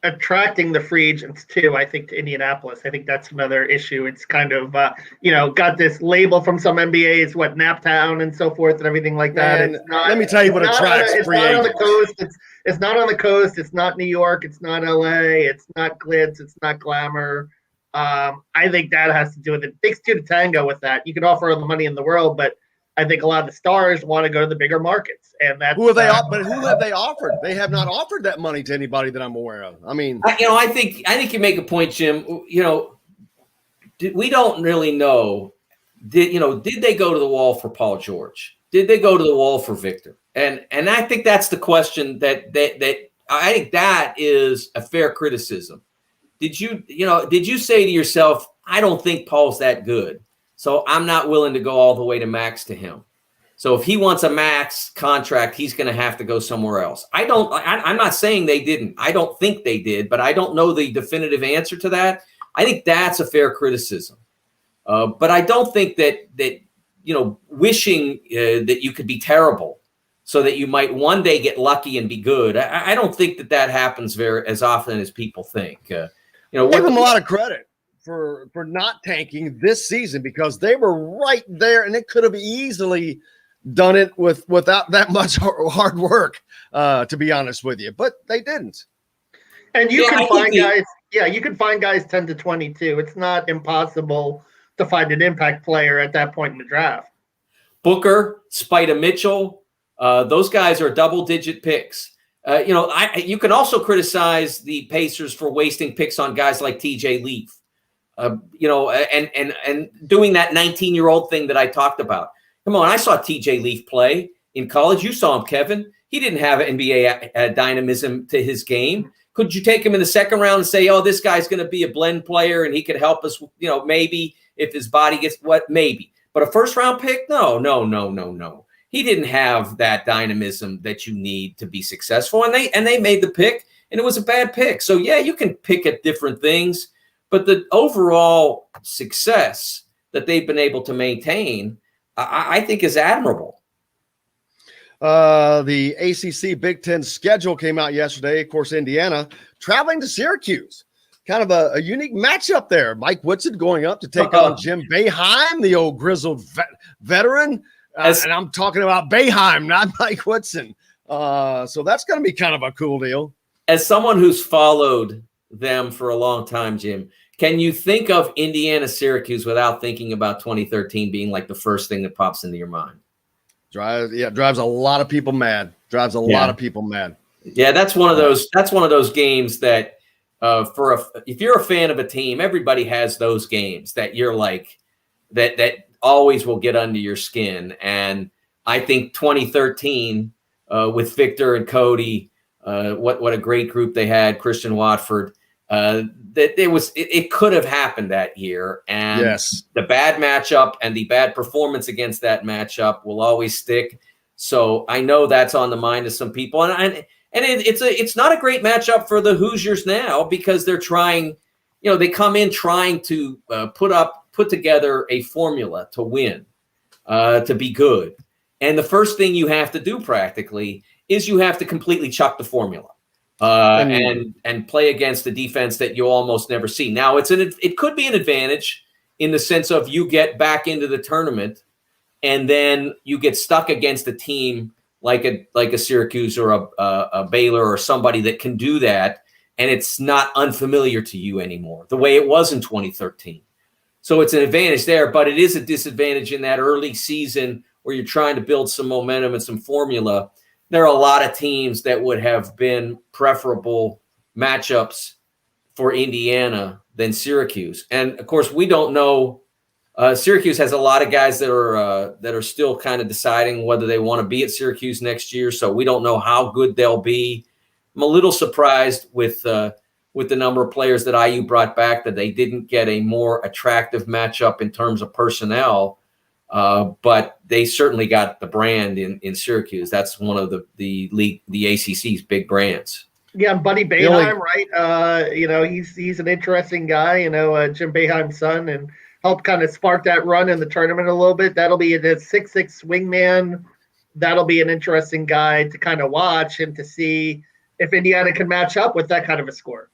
attracting the free agents too, I think, to Indianapolis. I think that's another issue. It's kind of, got this label from some NBAs, Naptown and so forth and everything like that. And let me tell you what attracts free agents. It's not on the coast. It's not on the coast. It's not New York. It's not LA. It's not glitz. It's not glamour. I think that has to do with it. It takes two to tango with that. You can offer all the money in the world, but I think a lot of the stars want to go to the bigger markets, and that's who have they offered? They have not offered that money to anybody that I'm aware of. I mean, I think you make a point, Jim. We don't really know. Did they go to the wall for Paul George? Did they go to the wall for Victor? And I think that's the question that I think that is a fair criticism. Did you say to yourself, I don't think Paul's that good, so I'm not willing to go all the way to max to him. So if he wants a max contract, he's going to have to go somewhere else. I'm not saying they didn't. I don't think they did, but I don't know the definitive answer to that. I think that's a fair criticism. But I don't think that wishing that you could be terrible so that you might one day get lucky and be good. I don't think that happens as often as people think. Give them a lot of credit for not tanking this season, because they were right there and it could have easily done it without that much hard work, to be honest with you, but they didn't. And you Yeah, can I find think the- guys. Yeah, you can find guys 10 to 22. It's not impossible to find an impact player at that point in the draft. Booker, Spida Mitchell, those guys are double-digit picks. You can also criticize the Pacers for wasting picks on guys like TJ Leaf. And doing that 19-year-old thing that I talked about. Come on, I saw TJ Leaf play in college. You saw him, Kevin. He didn't have NBA dynamism to his game. Could you take him in the second round and say, oh, this guy's going to be a blend player and he could help us, maybe if his body gets maybe. But a first-round pick? No. He didn't have that dynamism that you need to be successful. And they made the pick, and it was a bad pick. So, yeah, you can pick at different things. But the overall success that they've been able to maintain, I think, is admirable. The ACC Big Ten schedule came out yesterday. Of course, Indiana traveling to Syracuse. Kind of a unique matchup there. Mike Woodson going up to take on Jim Boeheim, the old grizzled veteran. And I'm talking about Boeheim, not Mike Woodson. So that's going to be kind of a cool deal. As someone who's followed them for a long time, Jim, can you think of Indiana Syracuse without thinking about 2013 being like the first thing that pops into your mind? Drives a lot of people mad. Yeah, that's one of those games that if you're a fan of a team, everybody has those games that you're like that always will get under your skin. And I think 2013 with Victor and Cody, what a great group they had, Christian Watford. It could have happened that year, and yes, the bad matchup and the bad performance against that matchup will always stick. So I know that's on the mind of some people, and it's not a great matchup for the Hoosiers now because they're trying, they come in trying to put together a formula to win, to be good, and the first thing you have to do practically is you have to completely chuck the formula. And play against a defense that you almost never see. Now it could be an advantage in the sense of you get back into the tournament and then you get stuck against a team like a Syracuse or a Baylor or somebody that can do that, and it's not unfamiliar to you anymore the way it was in 2013. So it's an advantage there, but it is a disadvantage in that early season where you're trying to build some momentum and some formula. There are a lot of teams that would have been preferable matchups for Indiana than Syracuse. And, of course, we don't know. Syracuse has a lot of guys that are still kind of deciding whether they want to be at Syracuse next year, so we don't know how good they'll be. I'm a little surprised with the number of players that IU brought back that they didn't get a more attractive matchup in terms of personnel. But they certainly got the brand in Syracuse. That's one of the ACC's big brands. Yeah, Buddy Boeheim, right? He's an interesting guy. Jim Boeheim's son, and helped kind of spark that run in the tournament a little bit. That'll be a 6'6" swingman. That'll be an interesting guy to kind of watch and to see if Indiana can match up with that kind of a score.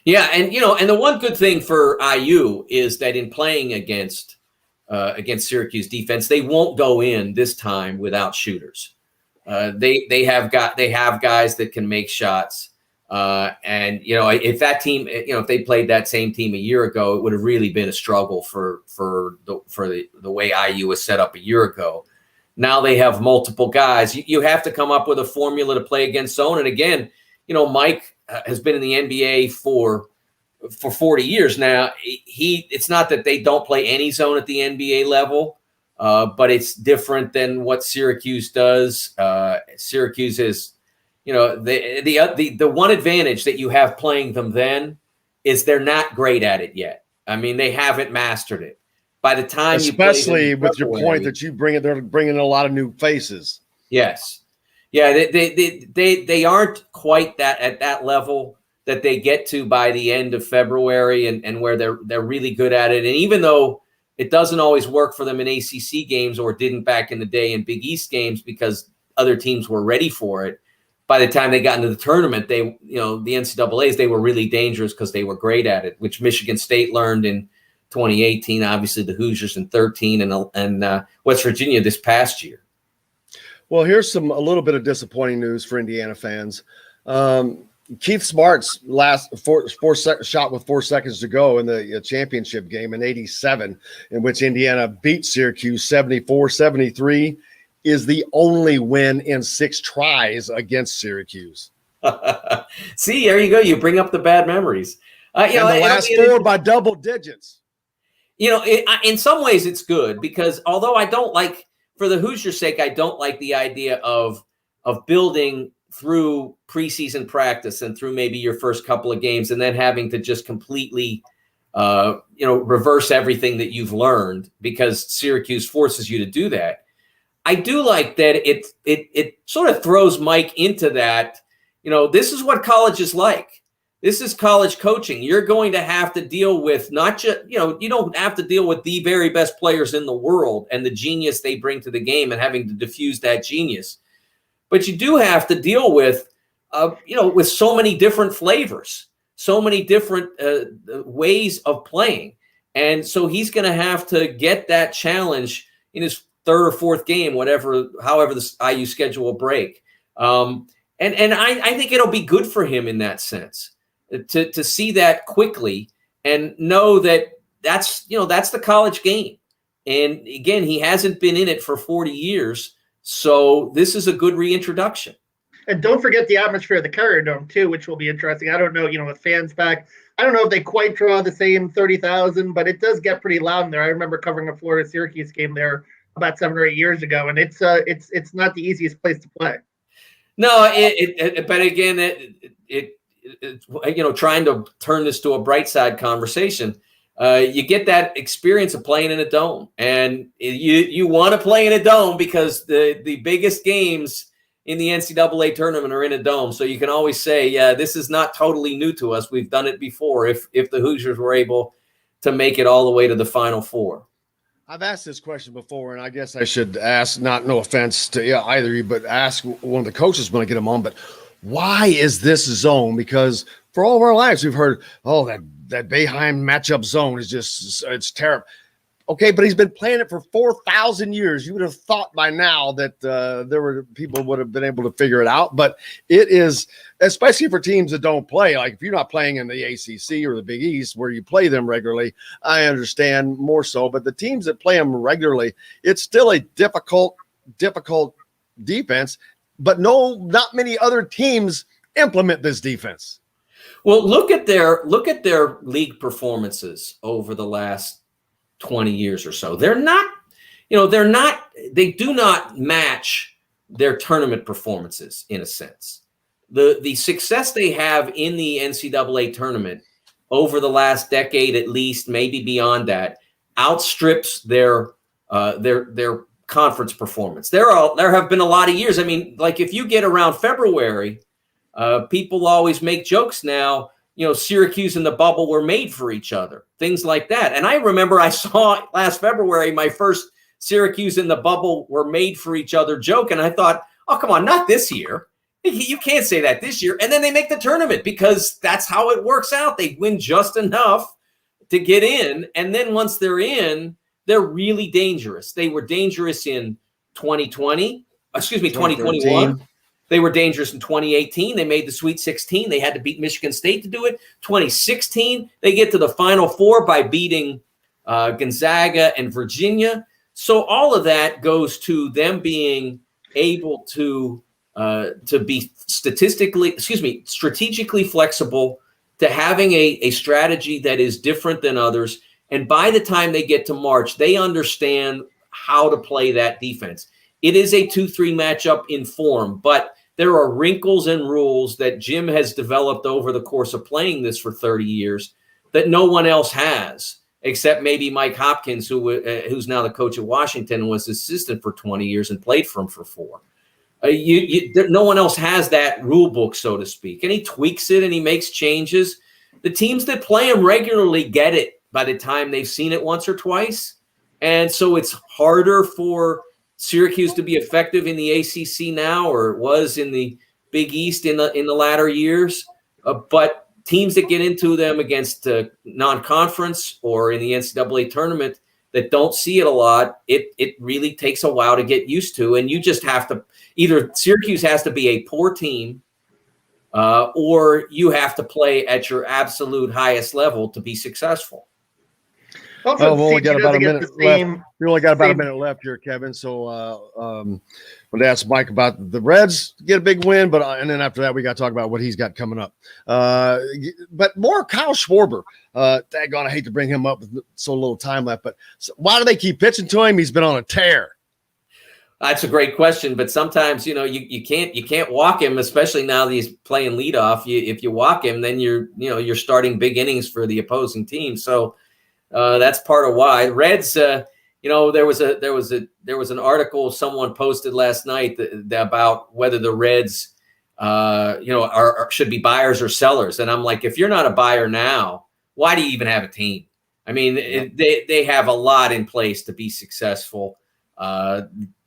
Yeah, and the one good thing for IU is that in playing against Syracuse defense, they won't go in this time without shooters. They have guys that can make shots. And if that team, if they played that same team a year ago, it would have really been a struggle for the way IU was set up a year ago. Now they have multiple guys. You have to come up with a formula to play against zone. And again, Mike has been in the NBA for 40 years now. It's not that they don't play any zone at the NBA level, but it's different than what Syracuse does. Syracuse is, the one advantage that you have playing them then is they're not great at it yet. I mean, they haven't mastered it. By the time especially with your point that you bring it, they're bringing in a lot of new faces. Yes. Yeah. They aren't quite at that level that they get to by the end of February and where they're really good at it. And even though it doesn't always work for them in ACC games or didn't back in the day in Big East games because other teams were ready for it, by the time they got into the tournament, the NCAAs, they were really dangerous because they were great at it, which Michigan State learned in 2018, obviously the Hoosiers in 13 and West Virginia this past year. Well, here's a little bit of disappointing news for Indiana fans. Keith Smart's last shot with 4 seconds to go in the championship game in '87, in which Indiana beat Syracuse 74-73, is the only win in 6 tries against Syracuse. See, there you go. You bring up the bad memories. And the last 4 by double digits. In some ways it's good, because although I don't like, for the Hoosiers' sake, I don't like the idea of building through preseason practice and through maybe your first couple of games and then having to just completely, reverse everything that you've learned because Syracuse forces you to do that. I do like that it sort of throws Mike into that. This is what college is like. This is college coaching. You're going to have to deal with not just, you don't have to deal with the very best players in the world and the genius they bring to the game and having to diffuse that genius. But you do have to deal with, with so many different flavors, so many different ways of playing. And so he's going to have to get that challenge in his 3rd or 4th game, however the IU schedule will break. And I think it'll be good for him in that sense to see that quickly and know that that's the college game. And again, he hasn't been in it for 40 years. So this is a good reintroduction. And don't forget the atmosphere of the Carrier Dome, too, which will be interesting. I don't know, with fans back. I don't know if they quite draw the same 30,000, but it does get pretty loud in there. I remember covering a Florida-Syracuse game there about 7 or 8 years ago, and it's not the easiest place to play. No, but again, trying to turn this to a bright side conversation, you get that experience of playing in a dome, and you want to play in a dome because the biggest games in the NCAA tournament are in a dome. So you can always say, yeah, this is not totally new to us. We've done it before. If the Hoosiers were able to make it all the way to the Final Four. I've asked this question before, and I guess I should ask, no offense to either of you, but ask one of the coaches when I get them on. But why is this zone? Because for all of our lives, we've heard, that Boeheim matchup zone is it's terrible. Okay, but he's been playing it for 4,000 years. You would have thought by now that there were people would have been able to figure it out. But it is, especially for teams that don't play, like if you're not playing in the ACC or the Big East where you play them regularly, I understand more so. But the teams that play them regularly, it's still a difficult defense. But not many other teams implement this defense. Well, look at their league performances over the last 20 years or so. They do not match their tournament performances in a sense. The success they have in the NCAA tournament over the last decade, at least, maybe beyond that, outstrips their conference performance. There have been a lot of years. I mean, like if you get around February, people always make jokes now, Syracuse and the bubble were made for each other, things like that. And I remember I saw last February my first Syracuse and the bubble were made for each other joke. And I thought, oh, come on, not this year. You can't say that this year. And then they make the tournament because that's how it works out. They win just enough to get in. And then once they're in, they're really dangerous. They were dangerous in 2021. They were dangerous in 2018. They made the Sweet 16. They had to beat Michigan State to do it. 2016, they get to the Final Four by beating Gonzaga and Virginia. So all of that goes to them being able to be strategically flexible, to having a strategy that is different than others. And by the time they get to March, they understand how to play that defense. It is a 2-3 matchup in form, but there are wrinkles and rules that Jim has developed over the course of playing this for 30 years that no one else has, except maybe Mike Hopkins, who's now the coach at Washington and was assistant for 20 years and played for him for 4. No one else has that rule book, so to speak. And he tweaks it and he makes changes. The teams that play him regularly get it by the time they've seen it once or twice. And so it's harder for Syracuse to be effective in the ACC now, or it was in the Big East in the latter years. But teams that get into them against non-conference or in the NCAA tournament that don't see it a lot, it really takes a while to get used to. And you just have to either Syracuse has to be a poor team or you have to play at your absolute highest level to be successful. Also, Oh, we've only got about a minute left. We only got about a same- minute left here, Kevin. So I'm going to ask Mike about the Reds get a big win, but and then after that, we got to talk about what he's got coming up. But more Kyle Schwarber. Daggone, I hate to bring him up with so little time left, but why do they keep pitching to him? He's been on a tear. That's a great question, but sometimes you can't walk him, especially now that he's playing leadoff. If you walk him, then you're starting big innings for the opposing team. So that's part of why Reds. There was an article someone posted last night about whether the Reds, should be buyers or sellers, and I'm like, if you're not a buyer now, why do you even have a team? I mean, they have a lot in place to be successful.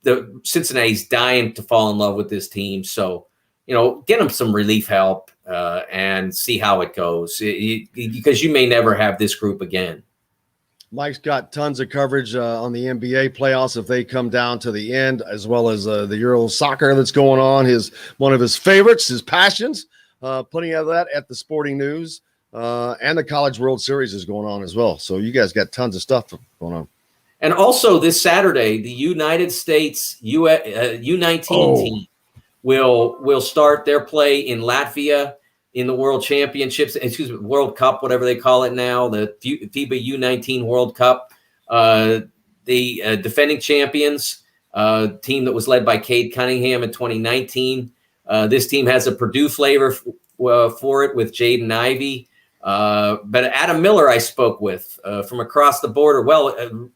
The Cincinnati's dying to fall in love with this team. So, get them some relief help and see how it goes because you may never have this group again. Mike's got tons of coverage on the NBA playoffs if they come down to the end, as well as the Euro soccer that's going on. One of his favorites, his passions. Plenty of that at the Sporting News, and the College World Series is going on as well. So you guys got tons of stuff going on. And also this Saturday, the United States U19 team will start their play in Latvia in the World Championships, World Cup, whatever they call it now, the FIBA U19 World Cup. The defending champions, team that was led by Cade Cunningham in 2019. This team has a Purdue flavor for it with Jaden Ivey. But Adam Miller I spoke with from across the border,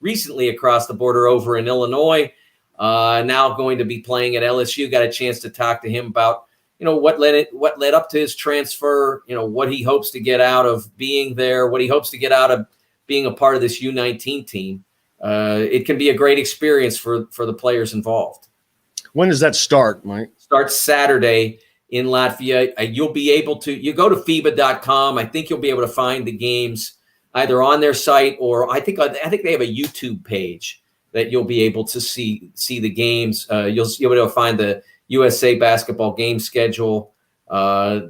recently across the border over in Illinois, now going to be playing at LSU. Got a chance to talk to him about what led up to his transfer, what he hopes to get out of being there, what he hopes to get out of being a part of this U19 team. It can be a great experience for the players involved. When does that start, Mike? Starts Saturday in Latvia. You'll be able to, you go to FIBA.com. I think you'll be able to find the games either on their site or I think they have a YouTube page that you'll be able to see the games. You'll be able to find the USA basketball game schedule, and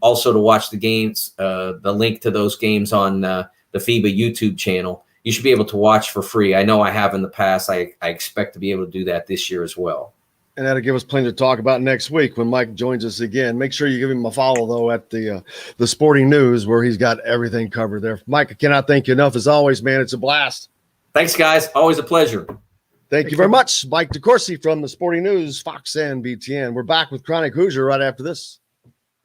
also to watch the games, the link to those games on the FIBA YouTube channel. You should be able to watch for free. I know I have in the past. I expect to be able to do that this year as well. And that'll give us plenty to talk about next week when Mike joins us again. Make sure you give him a follow, though, at the Sporting News, where he's got everything covered there. Mike, I cannot thank you enough. As always, man, it's a blast. Thanks, guys. Always a pleasure. Thank you very much. Mike DeCourcy from the Sporting News, Fox and BTN. We're back with Chronic Hoosier right after this.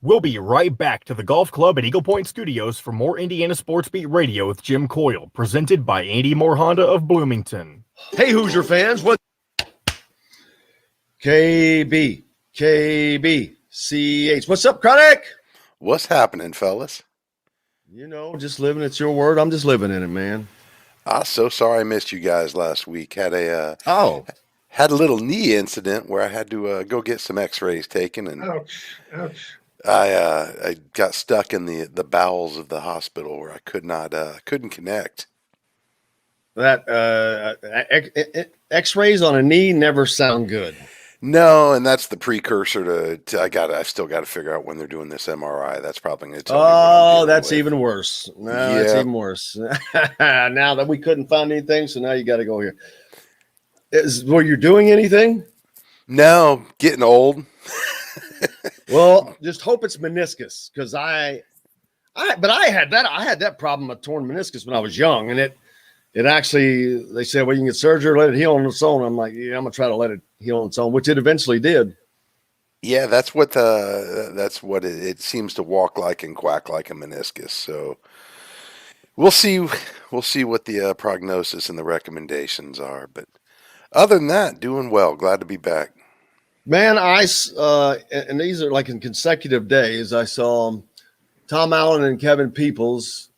We'll be right back to the Golf Club at Eagle Point Studios for more Indiana Sports Beat Radio with Jim Coyle, presented by Andy Moore Honda of Bloomington. Hey, Hoosier fans. What? KB, CH. What's up, Chronic? What's happening, fellas? Just living. It's your word. I'm just living in it, man. I'm so sorry I missed you guys last week. Had a little knee incident where I had to go get some X-rays taken, and Ouch. I got stuck in the bowels of the hospital where I couldn't connect. That X-rays on a knee never sound good. No, and that's the precursor to I still got to figure out when they're doing this MRI. That's probably going to tell me what I'm dealing with. Even worse. That's even worse. Now that we couldn't find anything, so now you got to go here. Were you doing anything? No, getting old. Well, just hope it's meniscus, because I had that problem, a torn meniscus when I was young, and it actually, they said, well, you can get surgery or let it heal on its own. I'm like, yeah, I'm going to try to let it heal on its own, which it eventually did. Yeah, that's what it seems to walk like and quack like a meniscus. So we'll see what the prognosis and the recommendations are. But other than that, doing well. Glad to be back. Man, and these are like in consecutive days, I saw Tom Allen and Kevin Peoples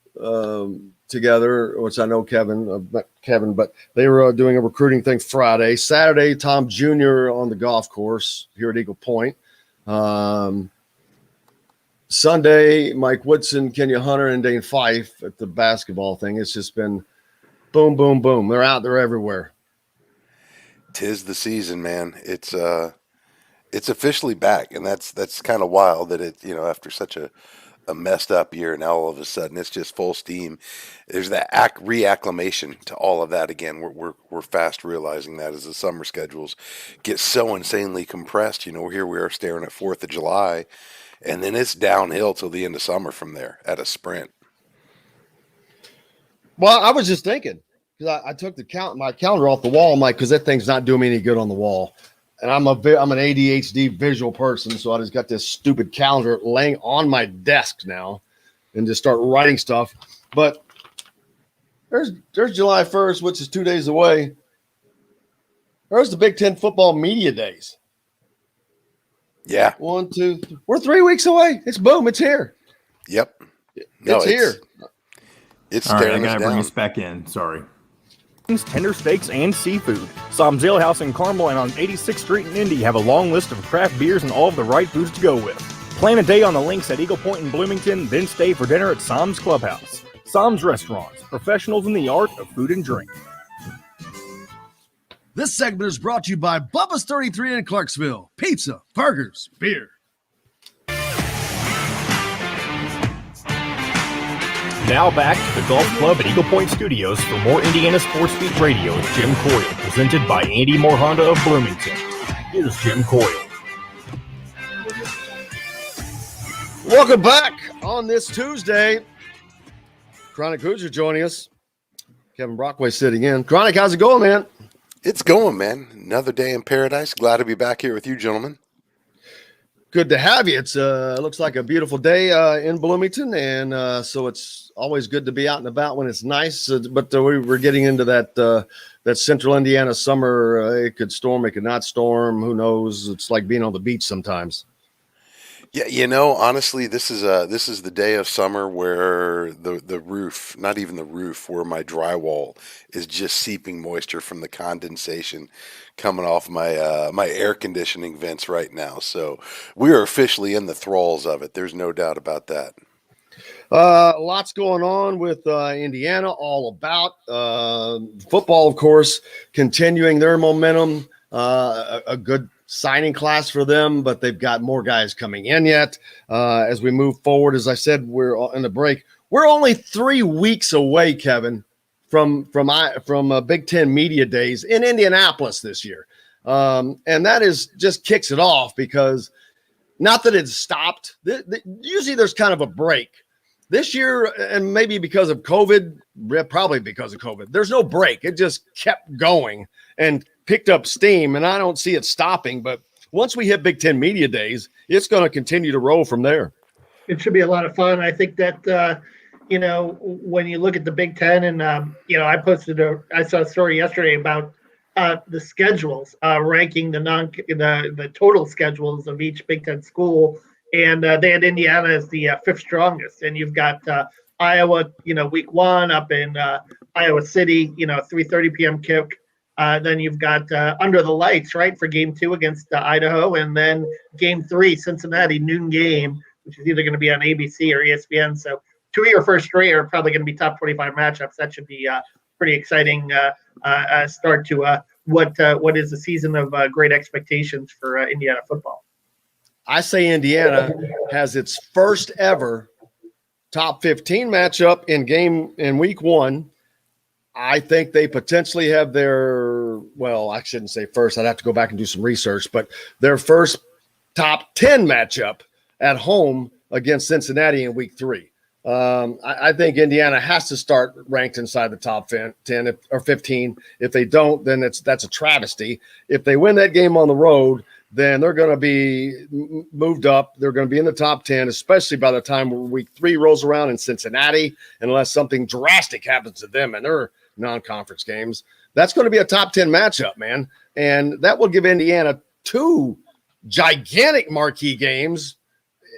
together, which I know Kevin, but they were doing a recruiting thing Friday. Saturday, Tom Jr. on the golf course here at Eagle Point. Sunday, Mike Woodson, Kenya Hunter, and Dane Fife at the basketball thing. It's just been boom, boom, boom. They're out there everywhere. 'Tis the season, man. it's officially back, and that's kind of wild that it, after such a messed up year, and now all of a sudden it's just full steam. There's that reacclimation to all of that again. We're fast realizing that as the summer schedules get so insanely compressed. Here we are staring at 4th of July, and then it's downhill till the end of summer from there at a sprint. Well, I was just thinking, because I took my calendar off the wall. I'm like, because that thing's not doing me any good on the wall. And I'm an ADHD visual person, so I just got this stupid calendar laying on my desk now, and just start writing stuff. But there's July 1st, which is 2 days away. There's the Big Ten football media days. Yeah, 1, 2, 3. We're 3 weeks away. It's boom. It's here. Yep, It's here. It's all right. I staring us gotta bring down. us back in. Sorry. Tender steaks, and seafood. Sam's Ale House in Carmel and on 86th Street in Indy have a long list of craft beers and all of the right foods to go with. Plan a day on the links at Eagle Point in Bloomington, then stay for dinner at Sam's Clubhouse. Sam's Restaurants, professionals in the art of food and drink. This segment is brought to you by Bubba's 33 in Clarksville. Pizza, burgers, beer. Now back to the Golf Club at Eagle Point Studios for more Indiana Sports Beat Radio with Jim Coyle, presented by Andy Moore Honda of Bloomington. Here's Jim Coyle. Welcome back on this Tuesday. Chronic Hoosier joining us. Kevin Brockway sitting in. Chronic, how's it going, man? It's going, man. Another day in paradise. Glad to be back here with you, gentlemen. Good to have you. It's looks like a beautiful day in Bloomington, and so it's always good to be out and about when it's nice. But we were getting into that central Indiana summer. It could storm, it could not storm. Who knows? It's like being on the beach sometimes. Yeah, honestly, this is the day of summer where the roof, not even the roof, where my drywall is just seeping moisture from the condensation coming off my my air conditioning vents right now. So we are officially in the thralls of it. There's no doubt about that. Lots going on with Indiana, all about football, of course, continuing their momentum. A good signing class for them, but they've got more guys coming in yet. As we move forward, as I said, we're in the break. We're only 3 weeks away, Kevin, from Big Ten Media Days in Indianapolis this year. And that is just kicks it off because not that it's stopped. Usually there's kind of a break. This year, and maybe because of COVID, probably because of COVID, there's no break. It just kept going and picked up steam, and I don't see it stopping. But once we hit Big Ten Media Days, it's going to continue to roll from there. It should be a lot of fun. I think that, when you look at the Big Ten and, I saw a story yesterday about the schedules, ranking the total schedules of each Big Ten school. And they had Indiana as the fifth strongest. And you've got Iowa, week 1 up in Iowa City, 3:30 p.m. kick. Then you've got Under the Lights, right, for game 2 against Idaho. And then game 3, Cincinnati, noon game, which is either going to be on ABC or ESPN. So 2 of your first 3 are probably going to be top 25 matchups. That should be pretty exciting start to what is a season of great expectations for Indiana football. I say Indiana has its first ever top 15 matchup in week 1. I think they potentially have I shouldn't say first. I'd have to go back and do some research, but their first top 10 matchup at home against Cincinnati in week 3. I think Indiana has to start ranked inside the top 10 or 15. If they don't, then that's a travesty. If they win that game on the road, then they're going to be moved up. They're going to be in the top 10, especially by the time week 3 rolls around in Cincinnati, unless something drastic happens to them in their non-conference games. That's going to be a top 10 matchup, man. And that will give Indiana 2 gigantic marquee games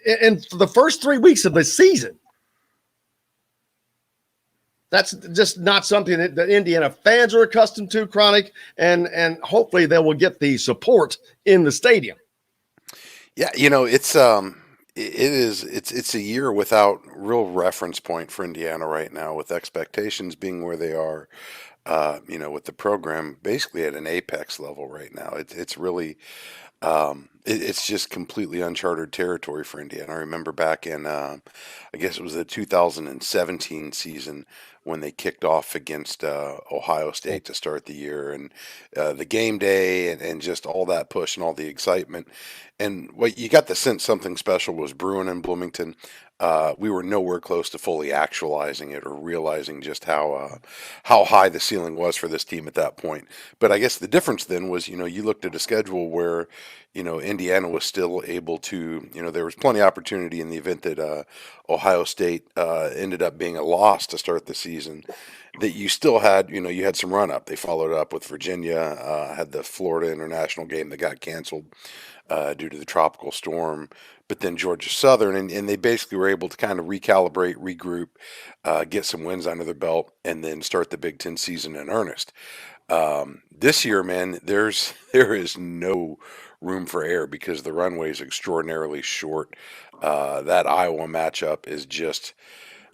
in the first 3 weeks of the season. That's just not something that Indiana fans are accustomed to, Chronic, and hopefully they will get the support in the stadium. Yeah, it's a year without real reference point for Indiana right now, with expectations being where they are. with the program basically at an apex level right now. It's really it's just completely uncharted territory for Indiana. I remember back in, I guess it was the 2017 season when they kicked off against Ohio State to start the year, and the game day and just all that push and all the excitement. And what you got the sense something special was brewing in Bloomington. We were nowhere close to fully actualizing it or realizing just how high the ceiling was for this team at that point. But I guess the difference then was, you looked at a schedule where, Indiana was still able to, there was plenty of opportunity in the event that Ohio State ended up being a loss to start the season, that you still had, you had some run up. They followed up with Virginia, had the Florida International game that got canceled due to the tropical storm, but then Georgia Southern, and they basically were able to kind of recalibrate, regroup, get some wins under their belt, and then start the Big Ten season in earnest. This year, man, there is no room for error because the runway is extraordinarily short. That Iowa matchup is just,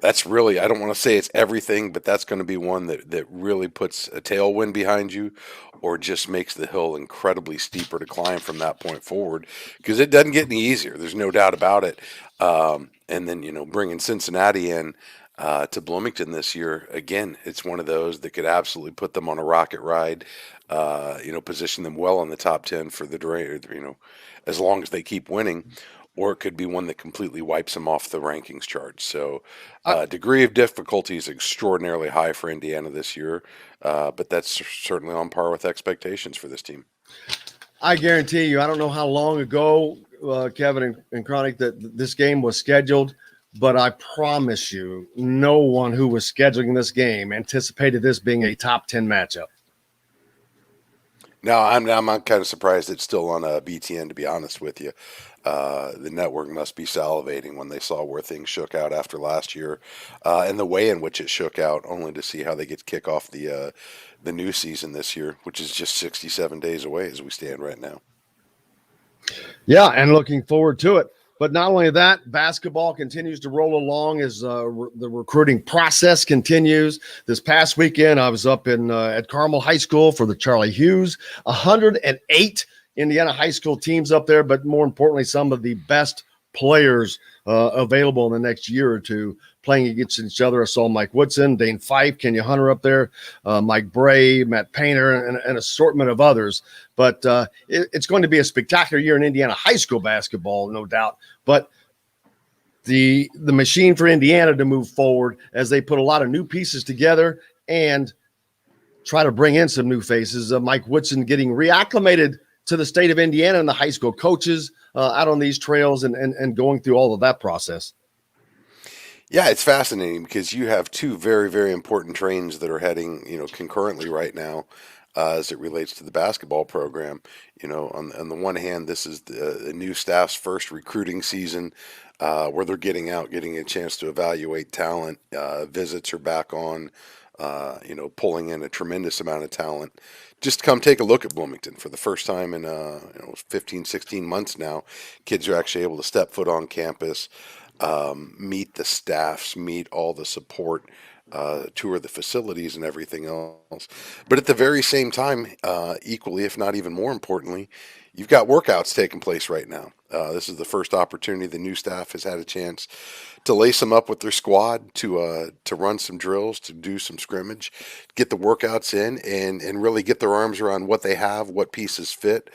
that's really, I don't want to say it's everything, but that's going to be one that really puts a tailwind behind you or just makes the hill incredibly steeper to climb from that point forward, because it doesn't get any easier. There's no doubt about it. And then, bringing Cincinnati in to Bloomington this year, again, it's one of those that could absolutely put them on a rocket ride, position them well in the top 10 for the, as long as they keep winning. Or it could be one that completely wipes them off the rankings chart. So degree of difficulty is extraordinarily high for Indiana this year, but that's certainly on par with expectations for this team. I guarantee you, I don't know how long ago, Kevin and Chronic, that this game was scheduled, but I promise you, no one who was scheduling this game anticipated this being a top 10 matchup. No, I'm kind of surprised it's still on BTN, to be honest with you. The network must be salivating when they saw where things shook out after last year, and the way in which it shook out, only to see how they get to kick off the new season this year, which is just 67 days away as we stand right now. Yeah, and looking forward to it. But not only that, basketball continues to roll along as the recruiting process continues. This past weekend, I was up at Carmel High School for the Charlie Hughes. 108 Indiana high school teams up there, but more importantly, some of the best players available in the next year or two playing against each other. I saw Mike Woodson, Dane Fife, Kenya Hunter up there, Mike Bray, Matt Painter, and an assortment of others. But it's going to be a spectacular year in Indiana high school basketball, no doubt. But the machine for Indiana to move forward as they put a lot of new pieces together and try to bring in some new faces. Mike Woodson getting reacclimated to the state of Indiana and the high school coaches out on these trails and going through all of that process. Yeah, it's fascinating because you have two very, very important trains that are heading, concurrently right now as it relates to the basketball program. On the one hand, this is the new staff's first recruiting season where they're getting a chance to evaluate talent. Visits are back on, pulling in a tremendous amount of talent. Just come take a look at Bloomington for the first time in 15, 16 months now. Kids are actually able to step foot on campus, meet the staffs, meet all the support, tour the facilities and everything else. But at the very same time, equally, if not even more importantly, you've got workouts taking place right now. This is the first opportunity the new staff has had a chance to lace them up with their squad, to run some drills, to do some scrimmage, get the workouts in, and really get their arms around what they have, what pieces fit,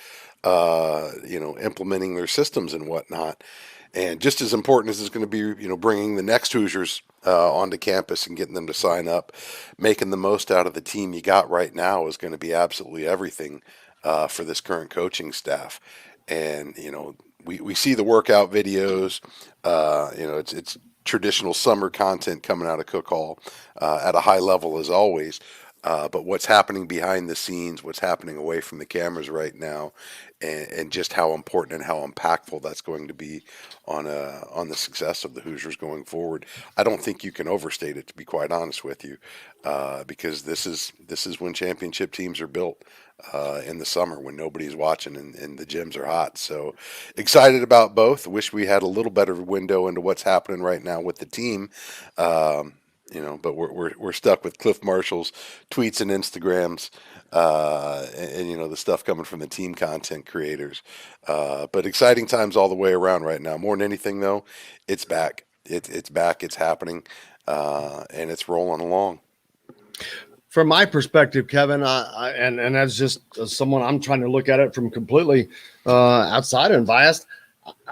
implementing their systems and whatnot. And just as important as it's going to be, bringing the next Hoosiers onto campus and getting them to sign up, making the most out of the team you got right now is going to be absolutely everything for this current coaching staff. And, we see the workout videos, it's traditional summer content coming out of Cook Hall at a high level as always. But what's happening behind the scenes, what's happening away from the cameras right now, and just how important and how impactful that's going to be on the success of the Hoosiers going forward. I don't think you can overstate it, to be quite honest with you, because this is when championship teams are built in the summer when nobody's watching and the gyms are hot. So excited about both. Wish we had a little better window into what's happening right now with the team. But we're stuck with Cliff Marshall's tweets and Instagrams, and the stuff coming from the team content creators. But exciting times all the way around right now. More than anything, though, it's back. It's back. It's happening, and it's rolling along. From my perspective, Kevin, and as just someone, I'm trying to look at it from completely outside and biased.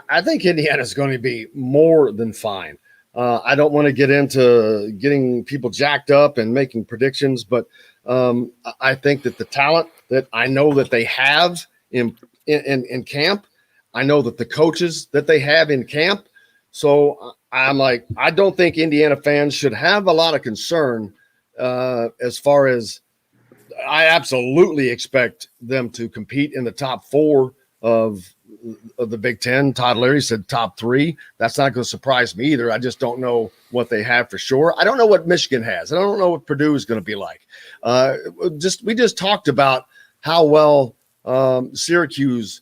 I think Indiana's going to be more than fine. I don't want to get into getting people jacked up and making predictions, but I think that the talent that I know that they have in camp, I know that the coaches that they have in camp. So I'm like, I don't think Indiana fans should have a lot of concern as far as I absolutely expect them to compete in the top 4 of the Big Ten. Todd Leary said top 3. That's not going to surprise me either. I just don't know what they have for sure. I don't know what Michigan has. I don't know what Purdue is going to be like. We just talked about how well Syracuse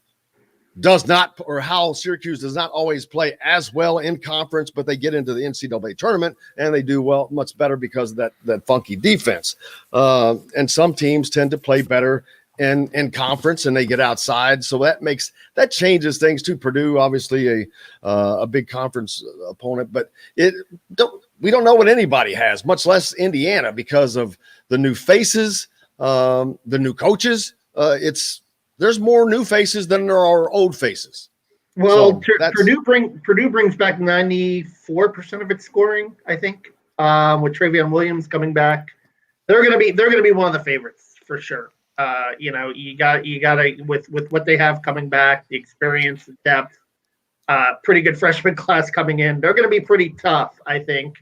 does not, or how Syracuse does not always play as well in conference, but they get into the NCAA tournament and they do well, much better because of that funky defense. And some teams tend to play better in conference and they get outside. So that changes things too. Purdue, obviously a big conference opponent, but we don't know what anybody has, much less Indiana, because of the new faces, the new coaches. There's more new faces than there are old faces. Well, so Purdue brings back 94% of its scoring, I think, with Travion Williams coming back. They're gonna be one of the favorites for sure. You got with what they have coming back, the experience, the depth, pretty good freshman class coming in. They're going to be pretty tough, I think.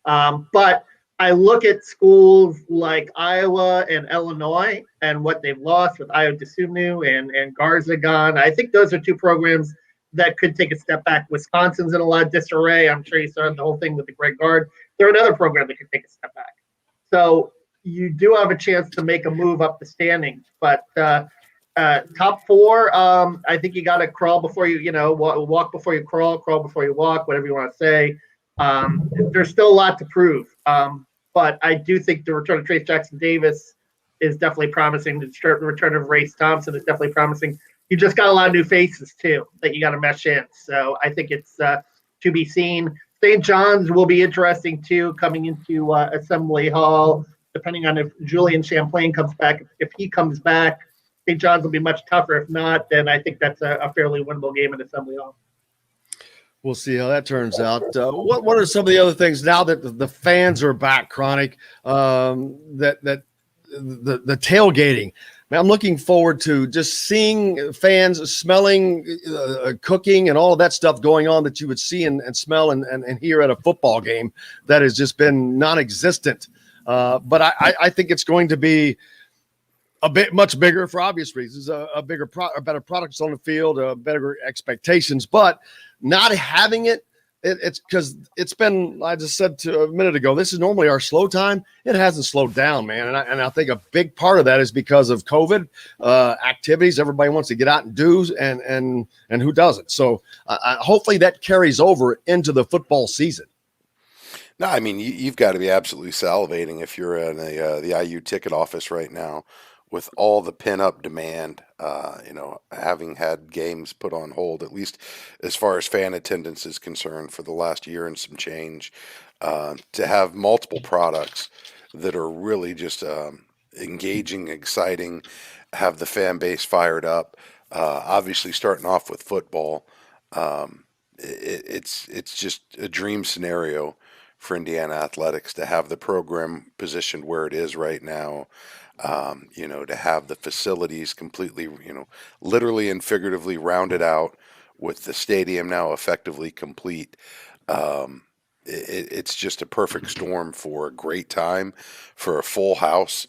But I look at schools like Iowa and Illinois and what they've lost with Ayo Dosunmu and Garza gone. I think those are 2 programs that could take a step back. Wisconsin's in a lot of disarray. I'm sure you saw the whole thing with the Greg Gard. They're another program that could take a step back. So you do have a chance to make a move up the standings, but top 4, I think you got to crawl before you, walk before you crawl before you walk, whatever you want to say. There's still a lot to prove. But I do think the return of Trace Jackson Davis is definitely promising. The return of Race Thompson is definitely promising. You just got a lot of new faces too that you got to mesh in. So I think it's to be seen. St. John's will be interesting too, coming into Assembly Hall. Depending on if Julian Champlain comes back. If he comes back, St. John's will be much tougher. If not, then I think that's a fairly winnable game in Assembly Hall. We'll see how that turns out. What are some of the other things now that the fans are back, Chronic? The tailgating. Man, I'm looking forward to just seeing fans, smelling, cooking, and all of that stuff going on that you would see and smell and hear at a football game that has just been non-existent. But I think it's going to be a bit much bigger for obvious reasons, a better products on the field, better expectations, but not having it's because it's been, I just said a minute ago, this is normally our slow time. It hasn't slowed down, man. And I think a big part of that is because of COVID activities. Everybody wants to get out and do, and who doesn't? So hopefully that carries over into the football season. No, I mean, you've got to be absolutely salivating if you're in the IU ticket office right now with all the pin-up demand, having had games put on hold, at least as far as fan attendance is concerned for the last year and some change, to have multiple products that are really just engaging, exciting, have the fan base fired up. Obviously, starting off with football, it's just a dream scenario for Indiana athletics to have the program positioned where it is right now. To have the facilities completely, literally and figuratively rounded out with the stadium now effectively complete. It's just a perfect storm for a great time, for a full house.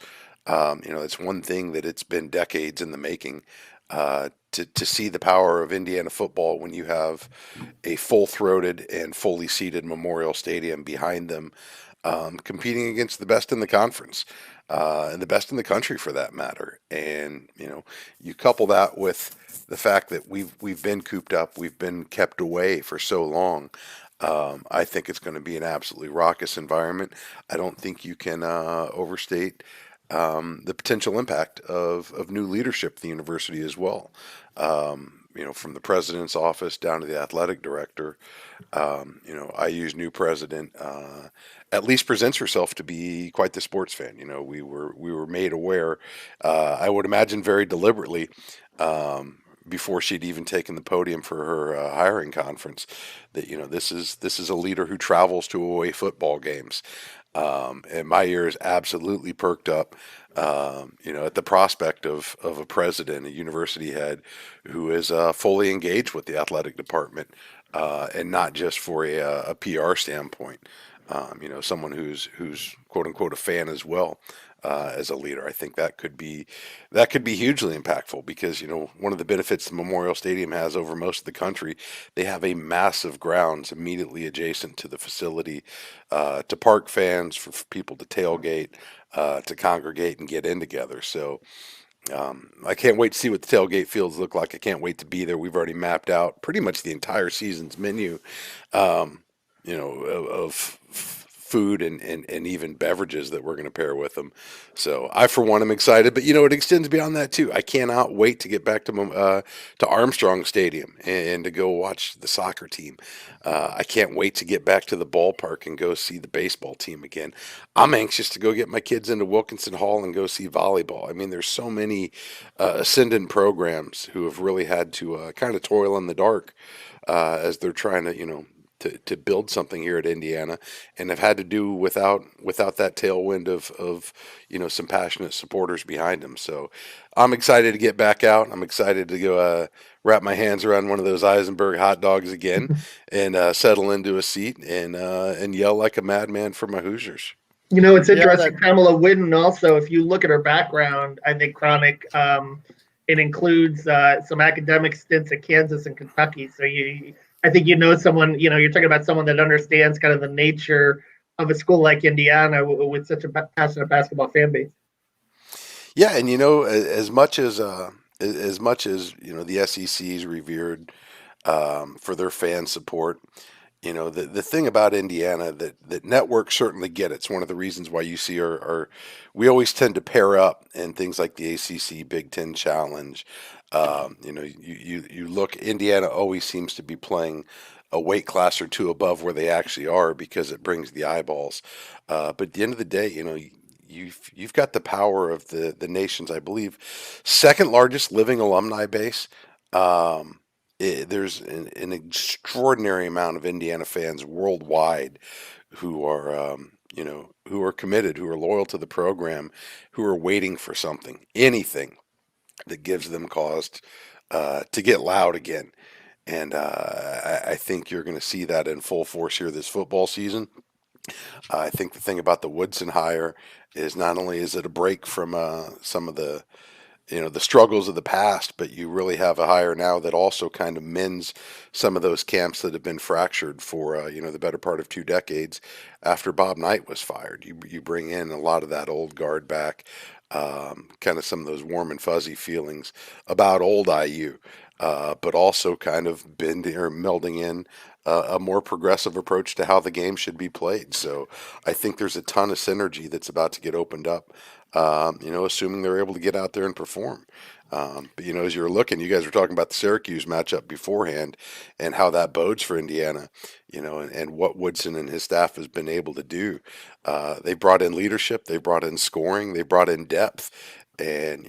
It's one thing that it's been decades in the making, to see the power of Indiana football when you have a full-throated and fully seated Memorial Stadium behind them, competing against the best in the conference. And the best in the country for that matter. And, you couple that with the fact that we've been cooped up, we've been kept away for so long. I think it's going to be an absolutely raucous environment. I don't think you can overstate the potential impact of new leadership at the university as well. From the president's office down to the athletic director. IU's new president at least presents herself to be quite the sports fan. We were made aware, I would imagine very deliberately, before she'd even taken the podium for her hiring conference, that this is a leader who travels to away football games. And my ears absolutely perked up, at the prospect of a president, a university head who is fully engaged with the athletic department, and not just for a PR standpoint. Someone who's quote unquote a fan as well, as a leader. I think that could be hugely impactful because one of the benefits the Memorial Stadium has over most of the country, they have a massive grounds immediately adjacent to the facility, to park fans, for people to tailgate, to congregate and get in together. So I can't wait to see what the tailgate fields look like. I can't wait to be there. We've already mapped out pretty much the entire season's menu, of food and even beverages that we're going to pair with them. So I, for one, am excited, but it extends beyond that too. I cannot wait to get back to Armstrong Stadium and to go watch the soccer team. I can't wait to get back to the ballpark and go see the baseball team again. I'm anxious to go get my kids into Wilkinson Hall and go see volleyball. I mean, there's so many ascendant programs who have really had to kind of toil in the dark as they're trying to build something here at Indiana, and have had to do without that tailwind of some passionate supporters behind them. So I'm excited to get back out. I'm excited to go wrap my hands around one of those Eisenberg hot dogs again and settle into a seat and yell like a madman for my Hoosiers. It's interesting. Pamela Whidden also, if you look at her background, I think chronic, it includes some academic stints at Kansas and Kentucky. So I think someone, you're talking about someone that understands kind of the nature of a school like Indiana with such a passionate basketball fan base. Yeah, and as much as the SEC is revered for their fan support, the thing about Indiana that networks certainly get. It's one of the reasons why you see we always tend to pair up in things like the ACC Big Ten Challenge. You look, Indiana always seems to be playing a weight class or two above where they actually are because it brings the eyeballs. But at the end of the day, you've got the power of the nation's, I believe, second largest living alumni base. There's an extraordinary amount of Indiana fans worldwide who are committed, who are loyal to the program, who are waiting for something, anything that gives them cause to get loud again. And I think you're going to see that in full force here this football season. I think the thing about the Woodson hire is not only is it a break from some of the struggles of the past, but you really have a hire now that also kind of mends some of those camps that have been fractured for the better part of 2 decades after Bob Knight was fired. You bring in a lot of that old guard back, kind of some of those warm and fuzzy feelings about old IU, but also kind of melding in a more progressive approach to how the game should be played. So I think there's a ton of synergy that's about to get opened up, assuming they're able to get out there and perform. But as you were looking, you guys were talking about the Syracuse matchup beforehand and how that bodes for Indiana, and what Woodson and his staff has been able to do. They brought in leadership, they brought in scoring, they brought in depth. And,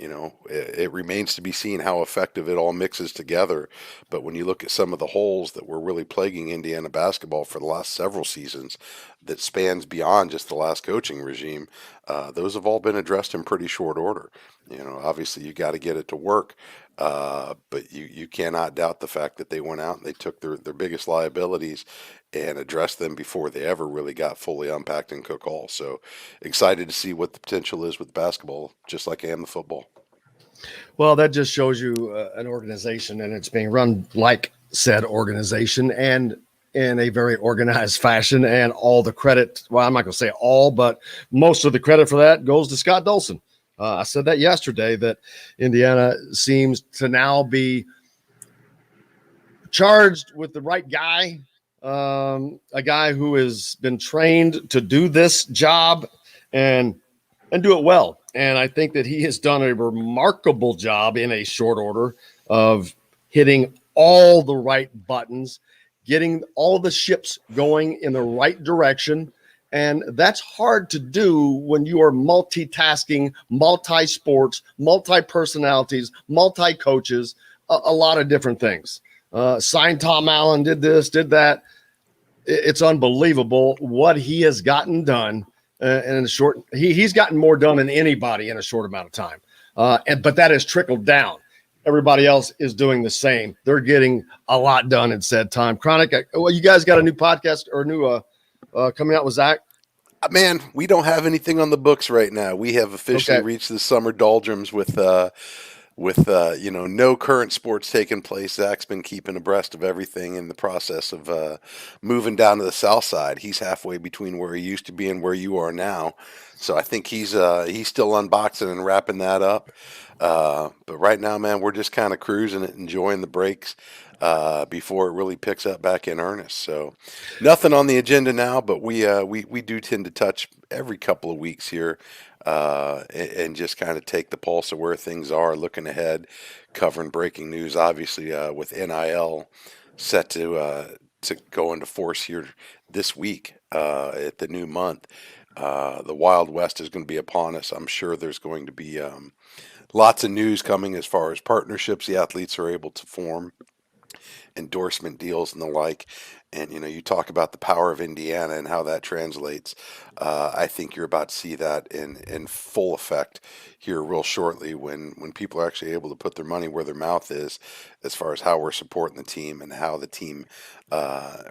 it remains to be seen how effective it all mixes together. But when you look at some of the holes that were really plaguing Indiana basketball for the last several seasons that spans beyond just the last coaching regime, those have all been addressed in pretty short order. Obviously you got to get it to work. But you cannot doubt the fact that they went out and they took their biggest liabilities and addressed them before they ever really got fully unpacked in Cook Hall. So excited to see what the potential is with basketball, just like I am the football. Well, that just shows you an organization, and it's being run like said organization and in a very organized fashion. And all the credit, well, I'm not going to say all, but most of the credit for that goes to Scott Dolson. I said that yesterday, that Indiana seems to now be charged with the right guy a guy who has been trained to do this job and do it well. And I think that he has done a remarkable job in a short order of hitting all the right buttons, getting all the ships going in the right direction. And that's hard to do when you are multitasking, multi-sports, multi-personalities, multi-coaches, a lot of different things. Signed Tom Allen, did this, did that. It's unbelievable what he has gotten done in a short. He's gotten more done than anybody in a short amount of time. But that has trickled down. Everybody else is doing the same. They're getting a lot done in said time. Chronic, well, you guys got a new podcast or new coming out with Zach? Man, we don't have anything on the books right now. We have officially reached the summer doldrums with no current sports taking place. Zach's been keeping abreast of everything in the process of moving down to the south side. He's halfway between where he used to be and where you are now. So I think he's still unboxing and wrapping that up. But right now, man, we're just kind of cruising it, enjoying the breaks before it really picks up back in earnest. So nothing on the agenda now, but we do tend to touch every couple of weeks here and just kind of take the pulse of where things are, looking ahead, covering breaking news, obviously with NIL set to go into force here this week at the new month. The Wild West is going to be upon us. I'm sure there's going to be lots of news coming as far as partnerships the athletes are able to form, endorsement deals and the like. And, you talk about the power of Indiana and how that translates. I think you're about to see that in full effect here real shortly when people are actually able to put their money where their mouth is as far as how we're supporting the team and how the team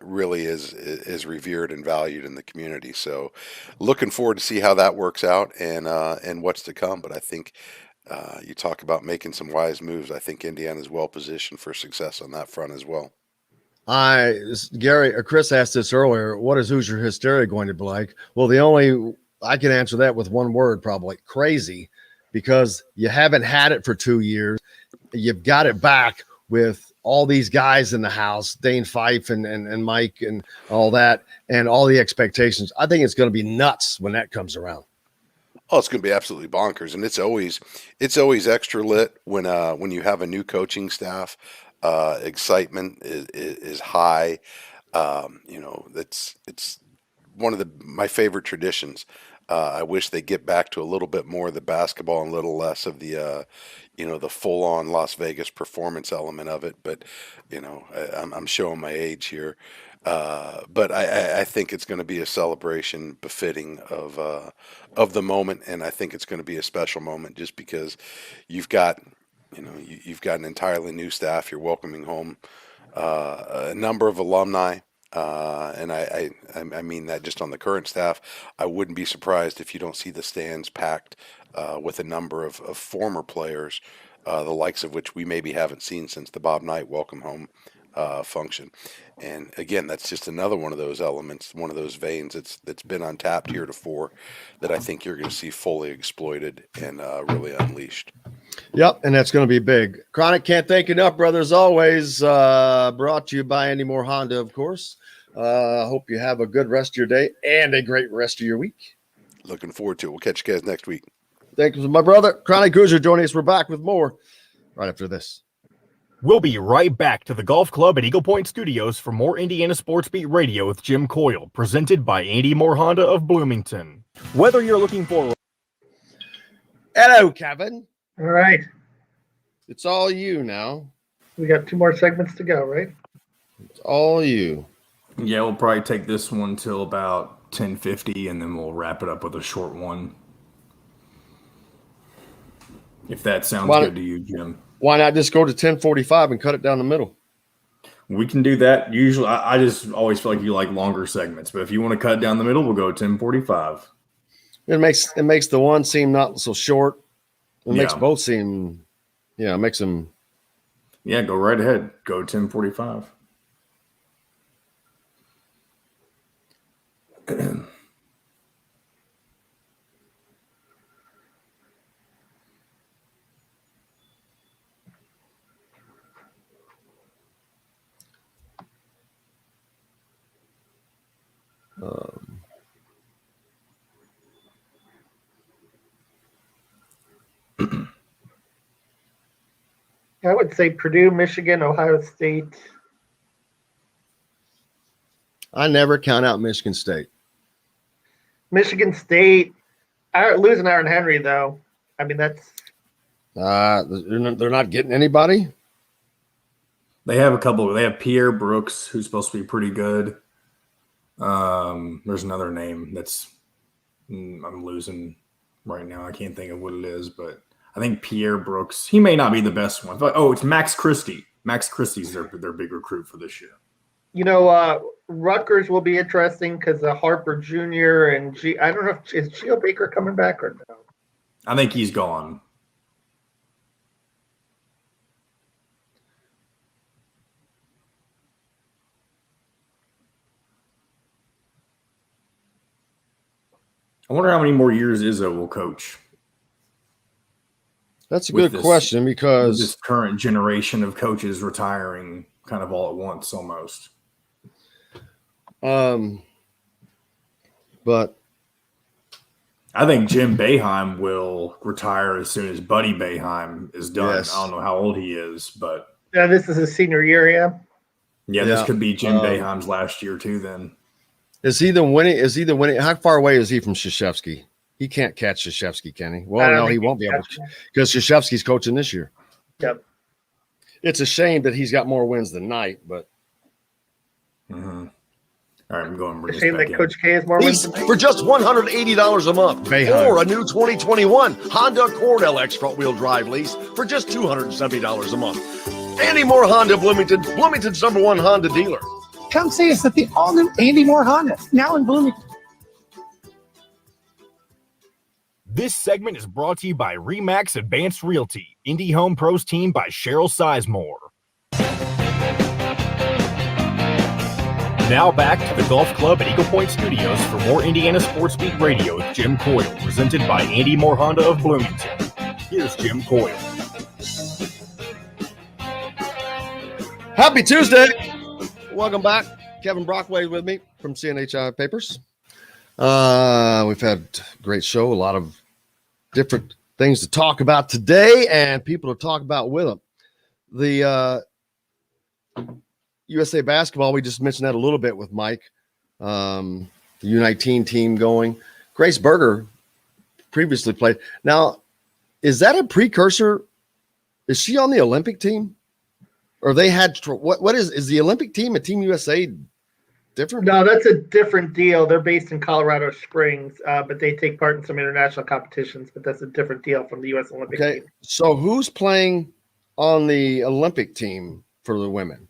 really is revered and valued in the community. So looking forward to see how that works out and what's to come. But I think you talk about making some wise moves. I think Indiana is well positioned for success on that front as well. Chris asked this earlier. What is Hoosier hysteria going to be like? Well, I can answer that with one word, probably crazy, because you haven't had it for 2 years. You've got it back with all these guys in the house, Dane Fife and Mike and all that, and all the expectations. I think it's going to be nuts when that comes around. Oh, it's going to be absolutely bonkers, and it's always extra lit when you have a new coaching staff. Excitement is high. It's one of my favorite traditions. I wish they get back to a little bit more of the basketball and a little less of the the full on Las Vegas performance element of it. But I'm showing my age here. But I think it's going to be a celebration befitting of the moment, and I think it's going to be a special moment just because you've got an entirely new staff. You're welcoming home a number of alumni, and I mean that just on the current staff. I wouldn't be surprised if you don't see the stands packed with a number of former players, the likes of which we maybe haven't seen since the Bob Knight welcome home function. And again, that's just another one of those elements, one of those veins that's been untapped heretofore that I think you're going to see fully exploited and really unleashed. Yep, and that's going to be big. Chronic, can't thank you enough, brother. As always, brought to you by Andy Moore Honda, of course. Hope you have a good rest of your day and a great rest of your week. Looking forward to it. We'll catch you guys next week. Thank you, my brother. Chronic Hoosier joining us. We're back with more right after this. We'll be right back to the Golf Club at Eagle Point Studios for more Indiana Sports Beat Radio with Jim Coyle, presented by Andy Moore Honda of Bloomington. Whether you're looking for... Hello, Kevin. All right. It's all you now. We got 2 more segments to go, right? It's all you. Yeah, we'll probably take this one till about 10:50, and then we'll wrap it up with a short one. If that sounds good to you, Jim. Why not just go to 10:45 and cut it down the middle? We can do that. Usually, I just always feel like you like longer segments. But if you want to cut down the middle, we'll go 10:45. It makes the one seem not so short. It makes both seem, it makes them. Yeah, go right ahead. Go 10:45. I would say Purdue, Michigan, Ohio State. I never count out Michigan State. Michigan State, losing Aaron Henry, though. I mean, that's. They're not getting anybody. They have a couple. They have Pierre Brooks, who's supposed to be pretty good. There's another name that's I'm losing right now. I can't think of what it is, but I think Pierre Brooks. He may not be the best one. But, it's Max Christie. Max Christie's their big recruit for this year. Rutgers will be interesting because Harper Jr. and I don't know if is Geo Baker coming back or no. I think he's gone. I wonder how many more years Izzo will coach. That's a good question because this current generation of coaches retiring kind of all at once almost. But I think Jim Boeheim will retire as soon as Buddy Boeheim is done. Yes. I don't know how old he is, but yeah, this is his senior year. Yeah. This could be Jim Boeheim's last year too. Then is he the winning? How far away is he from Krzyzewski? He can't catch Krzyzewski, can he? Well, no, he won't be able to because Krzyzewski's coaching this year. Yep. It's a shame that he's got more wins than Knight, but. Mm-hmm. All right, I'm going. It's a shame that Coach K has more wins than For just $180 a month, Boeheim. or a new 2021 Honda Accord LX front-wheel drive lease for just $270 a month. Andy Moore Honda Bloomington, Bloomington's #1 Honda dealer. Come see us at the all-new Andy Moore Honda, now in Bloomington. This segment is brought to you by Remax Advanced Realty, Indie Home Pros team by Cheryl Sizemore. Now back to the Golf Club at Eagle Point Studios for more Indiana Sports Beat Radio with Jim Coyle, presented by Andy Moore Honda of Bloomington. Here's Jim Coyle. Happy Tuesday. Welcome back. Kevin Brockway with me from CNH Papers. We've had a great show, a lot of different things to talk about today and people to talk about with them. The USA basketball, we just mentioned that a little bit with Mike. The U19 team going. Grace Berger previously played. Now, is that a precursor? Is she on the Olympic team? Or they had what is the Olympic team a Team USA different? No, that's a different deal. They're based in Colorado Springs, but they take part in some international competitions. But that's a different deal from the U.S. Olympic team. So who's playing on the Olympic team for the women?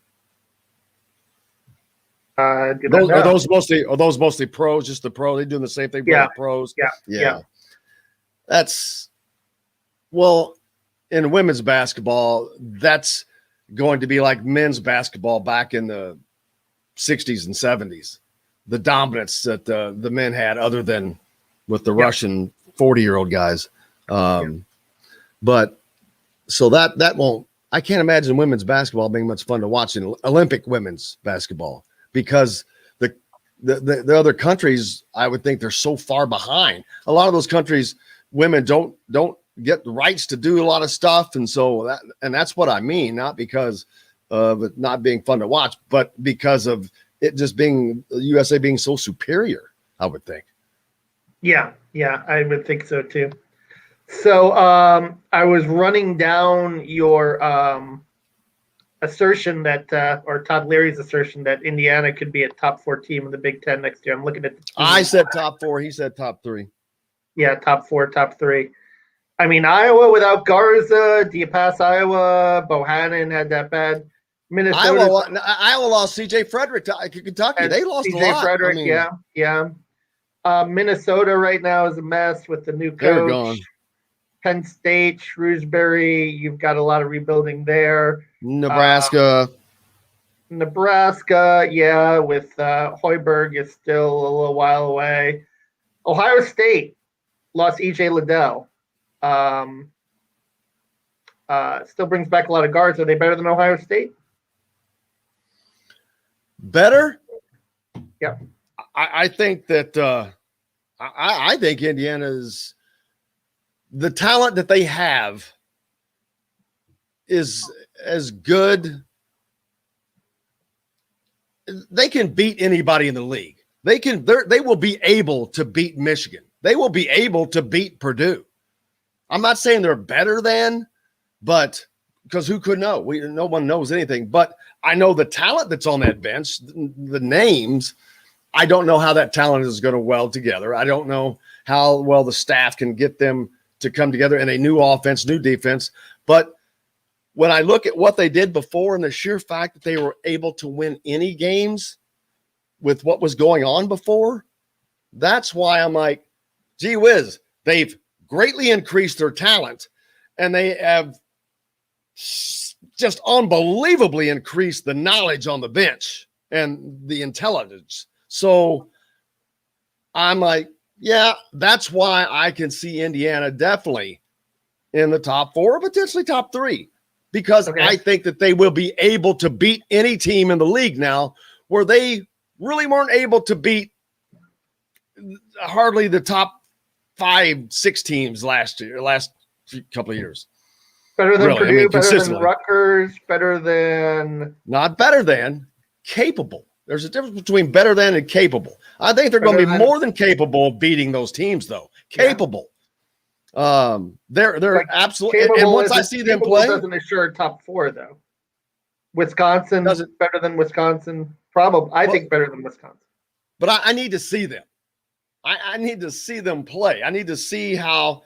Are those mostly pros? Just the pro? They doing the same thing for the pros? Yeah. That's in women's basketball, that's going to be like men's basketball back in the 60s and 70s. The dominance that the men had, other than with the Russian 40-year-old guys. But so that won't. I can't imagine women's basketball being much fun to watch in Olympic women's basketball. Because the other countries, I would think they're so far behind. A lot of those countries, women don't get the rights to do a lot of stuff, and so that's what I mean. Not because of it not being fun to watch, but because of it just being USA being so superior. I would think. Yeah, I would think so too. So I was running down your assertion that, or Todd Leary's assertion that Indiana could be a top 4 team in the Big Ten next year. I'm looking at the team. I said top 4. He said top 3. Yeah, top 4, top 3. I mean, Iowa without Garza. Do you pass Iowa? Bohannon had that bad. Minnesota. Iowa lost C.J. Frederick to Kentucky. They lost a lot. C.J. Frederick, yeah. Minnesota right now is a mess with the new coach. They're gone. Penn State, Shrewsbury. You've got a lot of rebuilding there. Nebraska, yeah, with Hoiberg is still a little while away. Ohio State lost E.J. Liddell. Still brings back a lot of guards. Are they better than Ohio State? Better? Yeah. I think that I think Indiana's the talent that they have is as good. They can beat anybody in the league. They will be able to beat Michigan. They will be able to beat Purdue. I'm not saying they're better than, but because who could know? No one knows anything. But I know the talent that's on that bench, the names. I don't know how that talent is going to weld together. I don't know how well the staff can get them to come together in a new offense, new defense. But when I look at what they did before and the sheer fact that they were able to win any games with what was going on before, that's why I'm like, gee whiz, they've greatly increased their talent and they have just unbelievably increased the knowledge on the bench and the intelligence. So I'm like, yeah, that's why I can see Indiana definitely in the top 4, potentially top 3, because I think that they will be able to beat any team in the league now where they really weren't able to beat hardly the top 5, 6 teams last couple of years. Better than Purdue, better than Rutgers, better than... Not better than, capable. There's a difference between better than and capable. I think they're going to be more than capable of beating those teams, though. Capable. Yeah. They're like absolutely. And once I see them play, doesn't assure top 4 though. Wisconsin better than Wisconsin. Probably, I think better than Wisconsin. But I need to see them. I need to see them play. I need to see how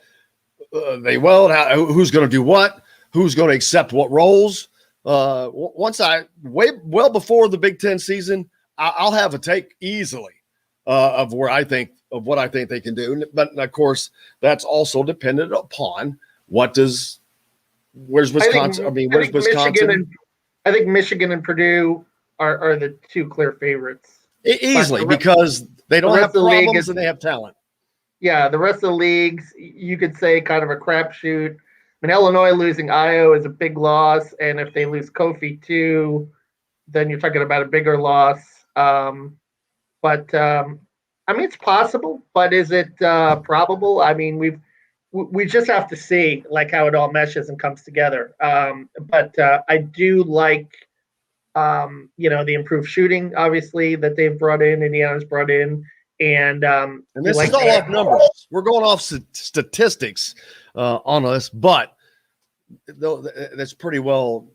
they weld. Who's going to do what? Who's going to accept what roles? Once well before the Big Ten season, I'll have a take easily of what I think they can do. But of course, that's also dependent upon where's Wisconsin? Where's Wisconsin? I think Michigan and Purdue are the 2 clear favorites easily because they don't have problems and they have talent. Yeah, the rest of the leagues you could say kind of a crapshoot. I mean, Illinois losing Io is a big loss, and if they lose Kofi too, then you're talking about a bigger loss. I mean, it's possible, but is it probable? I mean, we just have to see like how it all meshes and comes together. But I do like, the improved shooting, obviously, that they've brought in, Indiana's brought in. And this is all off numbers. We're going off statistics on us, but that's pretty well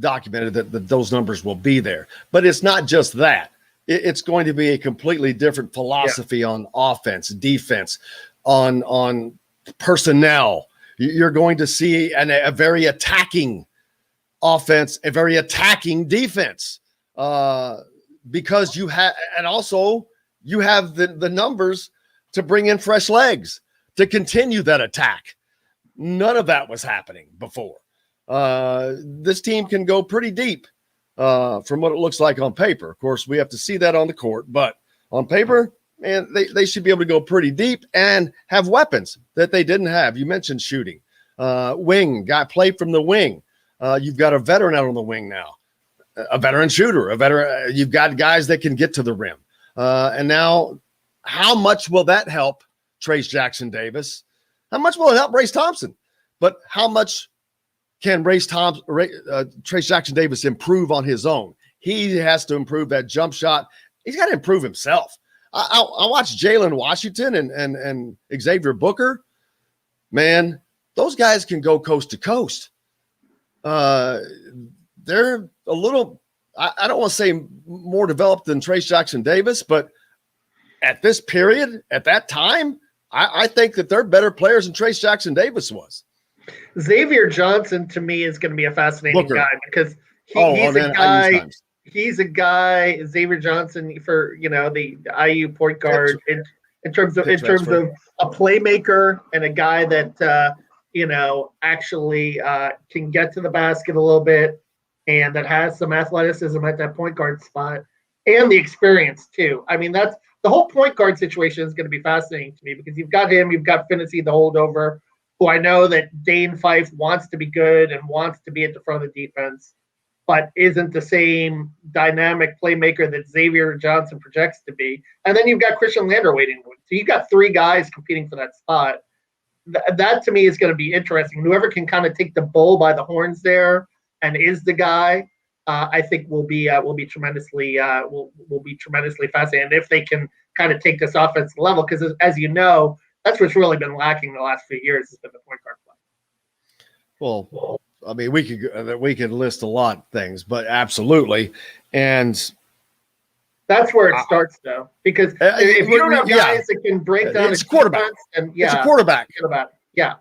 documented that those numbers will be there. But it's not just that. It's going to be a completely different philosophy on offense, defense, on personnel. You're going to see a very attacking offense, a very attacking defense, because you have the numbers to bring in fresh legs to continue that attack. None of that was happening before. This team can go pretty deep from what it looks like on paper. Of course, we have to see that on the court, but on paper, man, they should be able to go pretty deep and have weapons that they didn't have. You mentioned shooting. Wing, guy play from the wing. You've got a veteran out on the wing now, a veteran shooter, you've got guys that can get to the rim. And now how much will that help Trace Jackson Davis? How much will it help Race Thompson? But how much can Trace Jackson Davis improve on his own? He has to improve that jump shot. He's got to improve himself. I watched Jalen Washington and Xavier Booker. Man, those guys can go coast to coast. They're a little, I don't want to say more developed than Trace Jackson Davis, but at this period, at that time, I think that they're better players than Trace Jackson Davis was. Xavier Johnson, to me, is going to be a fascinating guy because he's a guy, Xavier Johnson, for the IU point guard in terms of a playmaker and a guy that actually can get to the basket a little bit and that has some athleticism at that point guard spot and the experience too. I mean, that's the whole point guard situation is going to be fascinating to me because you've got him, you've got Finney, the holdover, who I know that Dane Fife wants to be good and wants to be at the front of the defense, but isn't the same dynamic playmaker that Xavier Johnson projects to be. And then you've got Christian Lander waiting. So you've got 3 guys competing for that spot. that to me is going to be interesting. Whoever can kind of take the bull by the horns there and is the guy, I think will be tremendously fascinating. And if they can kind of take this offense level, because as you know, that's what's really been lacking the last few years has been the point guard play. Well, I mean, we could list a lot of things, but absolutely, and that's where it starts, though, because if you don't have guys that can break down, it's a quarterback, and it's a quarterback. Yeah.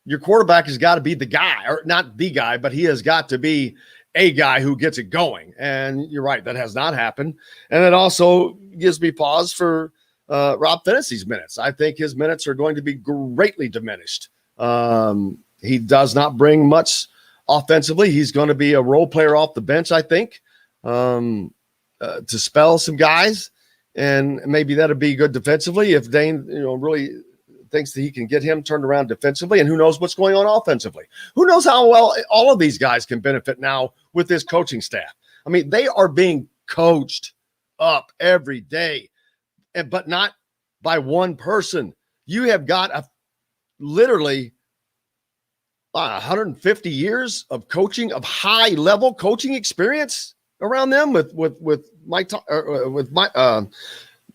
Your quarterback has got to be the guy, or not the guy, but he has got to be a guy who gets it going. And you're right, that has not happened. And it also gives me pause for Rob Fennessy's minutes. I think his minutes are going to be greatly diminished. He does not bring much offensively. He's going to be a role player off the bench, I think, to spell some guys. And maybe that'll be good defensively if Dane, really thinks that he can get him turned around defensively, and who knows what's going on offensively. Who knows how well all of these guys can benefit now with this coaching staff. I mean, they are being coached up every day, but not by one person. You have got literally 150 years of coaching, of high-level coaching experience around them with Mike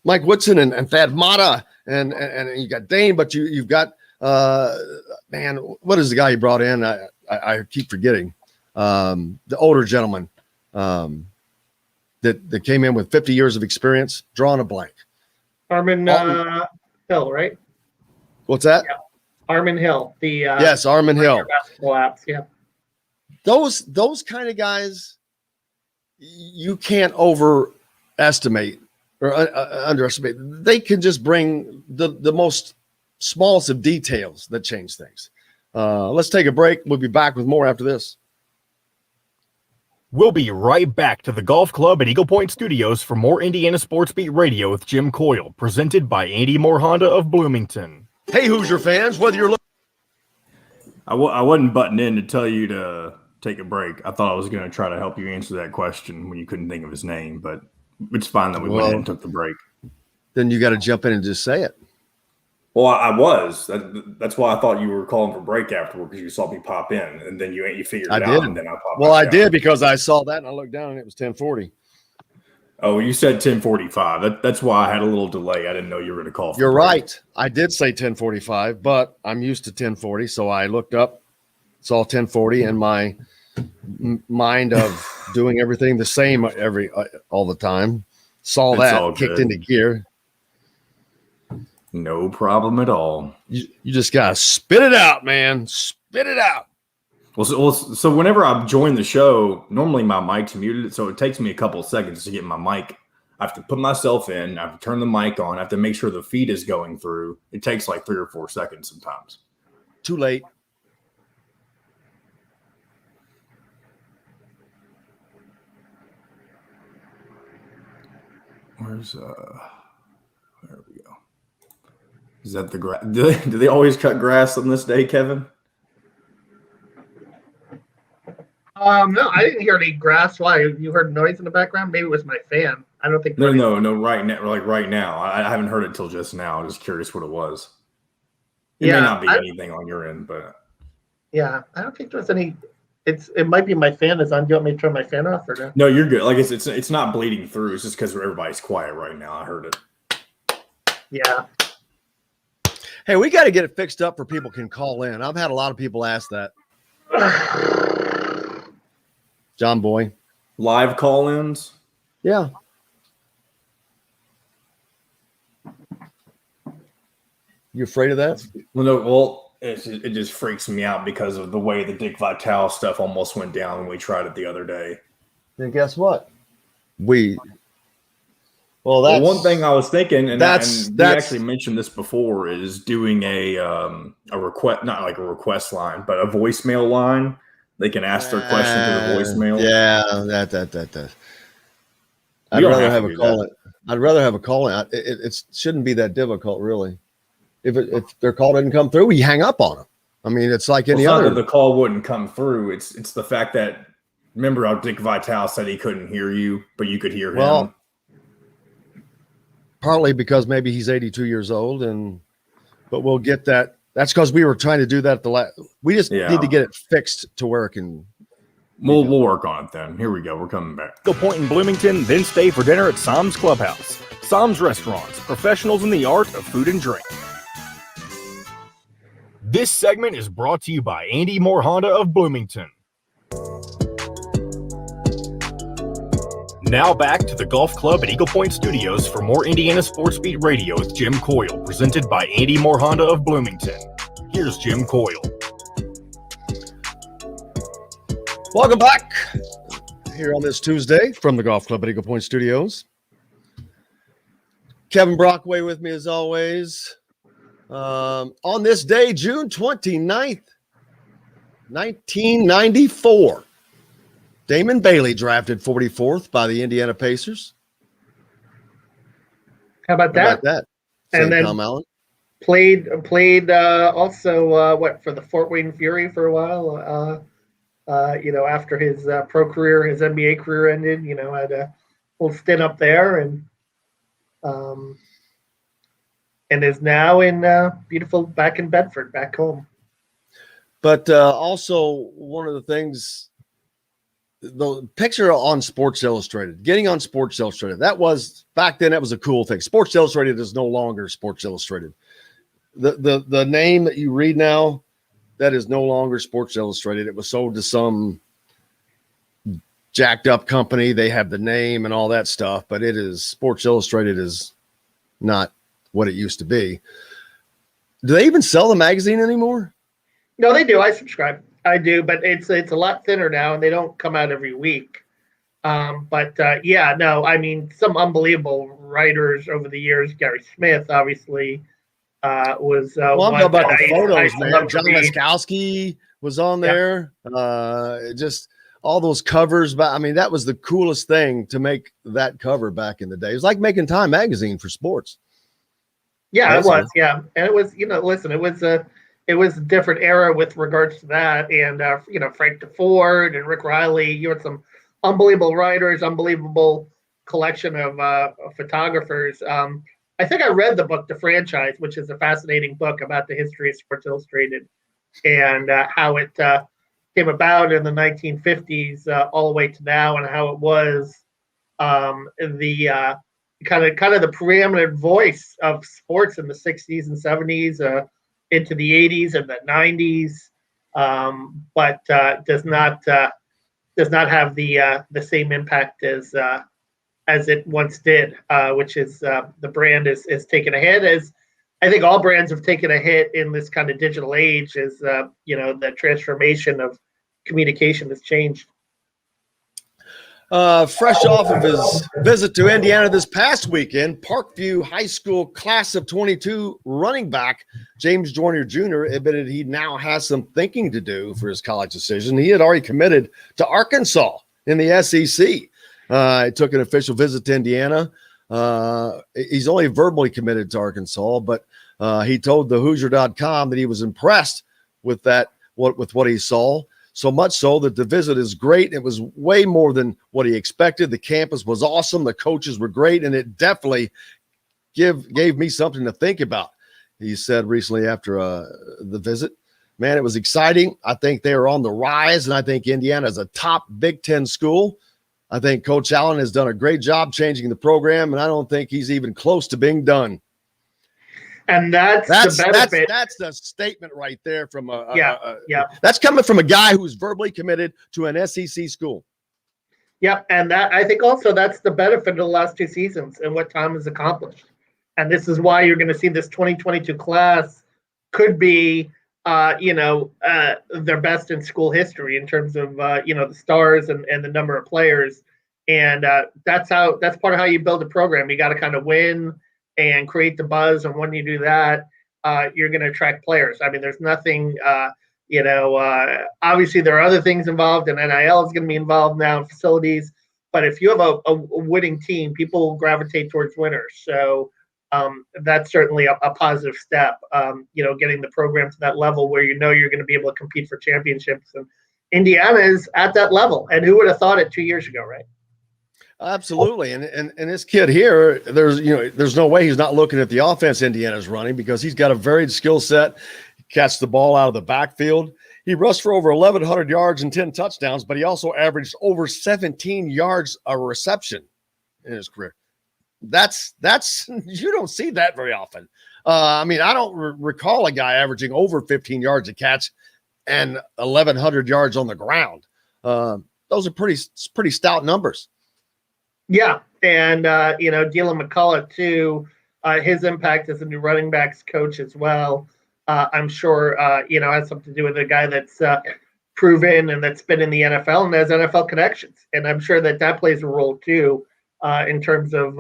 Woodson and Thad Matta. And you got Dane, but you've got what is the guy he brought in? I keep forgetting. The older gentleman that came in with 50 years of experience, drawing a blank. Armin Hill, right? What's that? Yeah. Armin Hill. Yes, Armin Hill. Basketball apps, yeah. Those kind of guys, you can't overestimate or underestimate. They can just bring the most smallest of details that change things. Let's take a break. We'll be back with more after this. We'll be right back to the Golf Club at Eagle Point Studios for more Indiana Sports Beat Radio with Jim Coyle, presented by Andy Moore Honda of Bloomington. Hey, Hoosier fans, whether you're looking... I wasn't butting in to tell you to take a break. I thought I was going to try to help you answer that question when you couldn't think of his name, but it's fine that we went in and took the break. Then you got to jump in and just say it. Well, I was. That's why I thought you were calling for break afterward, because you saw me pop in, and then you figured it out, and then I popped. Well, I did, because I saw that and I looked down and it was 10:40. Oh, you said 10:45. That's why I had a little delay. I didn't know you were going to call. You're right. I did say 10:45, but I'm used to 10:40, so I looked up, saw 10:40, and my mind of doing everything the same all the time saw that, kicked into gear. No problem at all. You just gotta spit it out, man. Spit it out. Well, so whenever I join the show, normally my mic's muted, so it takes me a couple of seconds to get my mic. I have to put myself in. I have to turn the mic on. I have to make sure the feed is going through. It takes like 3 or 4 seconds sometimes. Too late. There we go. Is that the grass? Do they always cut grass on this day, Kevin? No, I didn't hear any grass. Why? You heard noise in the background? Maybe it was my fan. I don't think. No. Right now, right now, I haven't heard it till just now. I was curious what it was. It may not be anything on your end, but yeah, I don't think there's any. It might be my fan is on. Do you want me to turn my fan off or no? No, you're good. Like it's not bleeding through. It's just because everybody's quiet right now. I heard it. Yeah. Hey, we got to get it fixed up for people can call in. I've had a lot of people ask that. John Boy. Live call-ins? Yeah. You afraid of that? Well, no. Well, it just freaks me out because of the way the Dick Vitale stuff almost went down when we tried it the other day. Then guess what? That's one thing I was thinking, and we actually mentioned this before, is doing a request, not like a request line, but a voicemail line. They can ask their question through the voicemail. Yeah, that. I'd rather have a call in. I'd rather have a call in. It shouldn't be that difficult, really. If their call didn't come through, we hang up on them. I mean, it's like any other. Not that the call wouldn't come through. It's the fact that, remember how Dick Vitale said he couldn't hear you, but you could hear him. partly because maybe he's 82 years old, but we'll get that. That's because we were trying to do that we just need to get it fixed to where it can. We'll work on it then. Here we go. We're coming back. Eagle Point in Bloomington, then stay for dinner at Sam's Clubhouse. Sam's Restaurants, professionals in the art of food and drink. This segment is brought to you by Andy Moore Honda of Bloomington. Now back to the Golf Club at Eagle Point Studios for more Indiana Sports Beat Radio with Jim Coyle, presented by Andy Moore Honda of Bloomington. Here's Jim Coyle. Welcome back here on this Tuesday from the Golf Club at Eagle Point Studios. Kevin Brockway with me as always. On this day, June 29th, 1994, Damon Bailey drafted 44th by the Indiana Pacers. How about that? And then Tom Allen played also for the Fort Wayne Fury for a while. After his pro career, his NBA career ended, had a little stint up there and is now in beautiful back in Bedford, back home. But also one of the things, the picture on Sports Illustrated, getting on Sports Illustrated, that was back then, that was a cool thing. Sports Illustrated is no longer Sports Illustrated. The name that you read now, that is no longer Sports Illustrated. It was sold to some jacked up company. They have the name and all that stuff, but it is Sports Illustrated is not what it used to be. Do they even sell the magazine anymore? No, they do. I subscribe. I do, but it's a lot thinner now, and they don't come out every week. Some unbelievable writers over the years. Gary Smith, obviously, was. I'm talking about the photos, man. John Laskowski was on there. Just all those covers. But that was the coolest thing to make that cover back in the day. It was like making Time magazine for sports. Yeah, it was. Yeah, and it was. It was a different era with regards to that, and Frank DeFord and Rick Riley. You had some unbelievable writers, unbelievable collection of photographers. I think I read the book The Franchise, which is a fascinating book about the history of Sports Illustrated and how it came about in the 1950s all the way to now, and how it was the kind of the preeminent voice of sports in the 60s and 70s into the 80s and the 90s, but does not have the same impact as it once did, which is the brand is taking a hit, as I think all brands have taken a hit in this kind of digital age, as the transformation of communication has changed. Fresh off of his visit to Indiana this past weekend, Parkview High School class of 22 running back James Joyner Jr. admitted he now has some thinking to do for his college decision. He had already committed to Arkansas in the SEC. He took an official visit to Indiana. He's only verbally committed to Arkansas, but he told the Hoosier.com that he was impressed with what he saw. So much so that the visit is great. It was way more than what he expected. The campus was awesome. The coaches were great, and it definitely gave me something to think about. He said recently after the visit, man, it was exciting. I think they are on the rise, and I think Indiana is a top Big Ten school. I think Coach Allen has done a great job changing the program, and I don't think he's even close to being done. And that's the benefit. That's the statement right there from That's coming from a guy who's verbally committed to an SEC school. Yep, and that I think also that's the benefit of the last two seasons and what Tom has accomplished. And this is why you're going to see this 2022 class could be, their best in school history in terms of the stars and the number of players. And that's part of how you build a program. You got to kind of win and create the buzz, and when you do that, you're going to attract players. I mean, there's nothing, obviously there are other things involved, and NIL is going to be involved now in facilities, but if you have a winning team, people will gravitate towards winners. So that's certainly a positive step, getting the program to that level where you're going to be able to compete for championships. And Indiana is at that level, and who would have thought it 2 years ago, right? Absolutely. And this kid here, there's no way he's not looking at the offense Indiana's running, because he's got a varied skill set. Catch the ball out of the backfield. He rushed for over 1,100 yards and 10 touchdowns, but he also averaged over 17 yards a reception in his career. That's you don't see that very often. I don't recall a guy averaging over 15 yards a catch and 1,100 yards on the ground. Those are pretty stout numbers. Yeah, and Dylan McCullough too. His impact as a new running backs coach as well. I'm sure has something to do with a guy that's proven and that's been in the NFL and has NFL connections, and I'm sure that plays a role too in terms of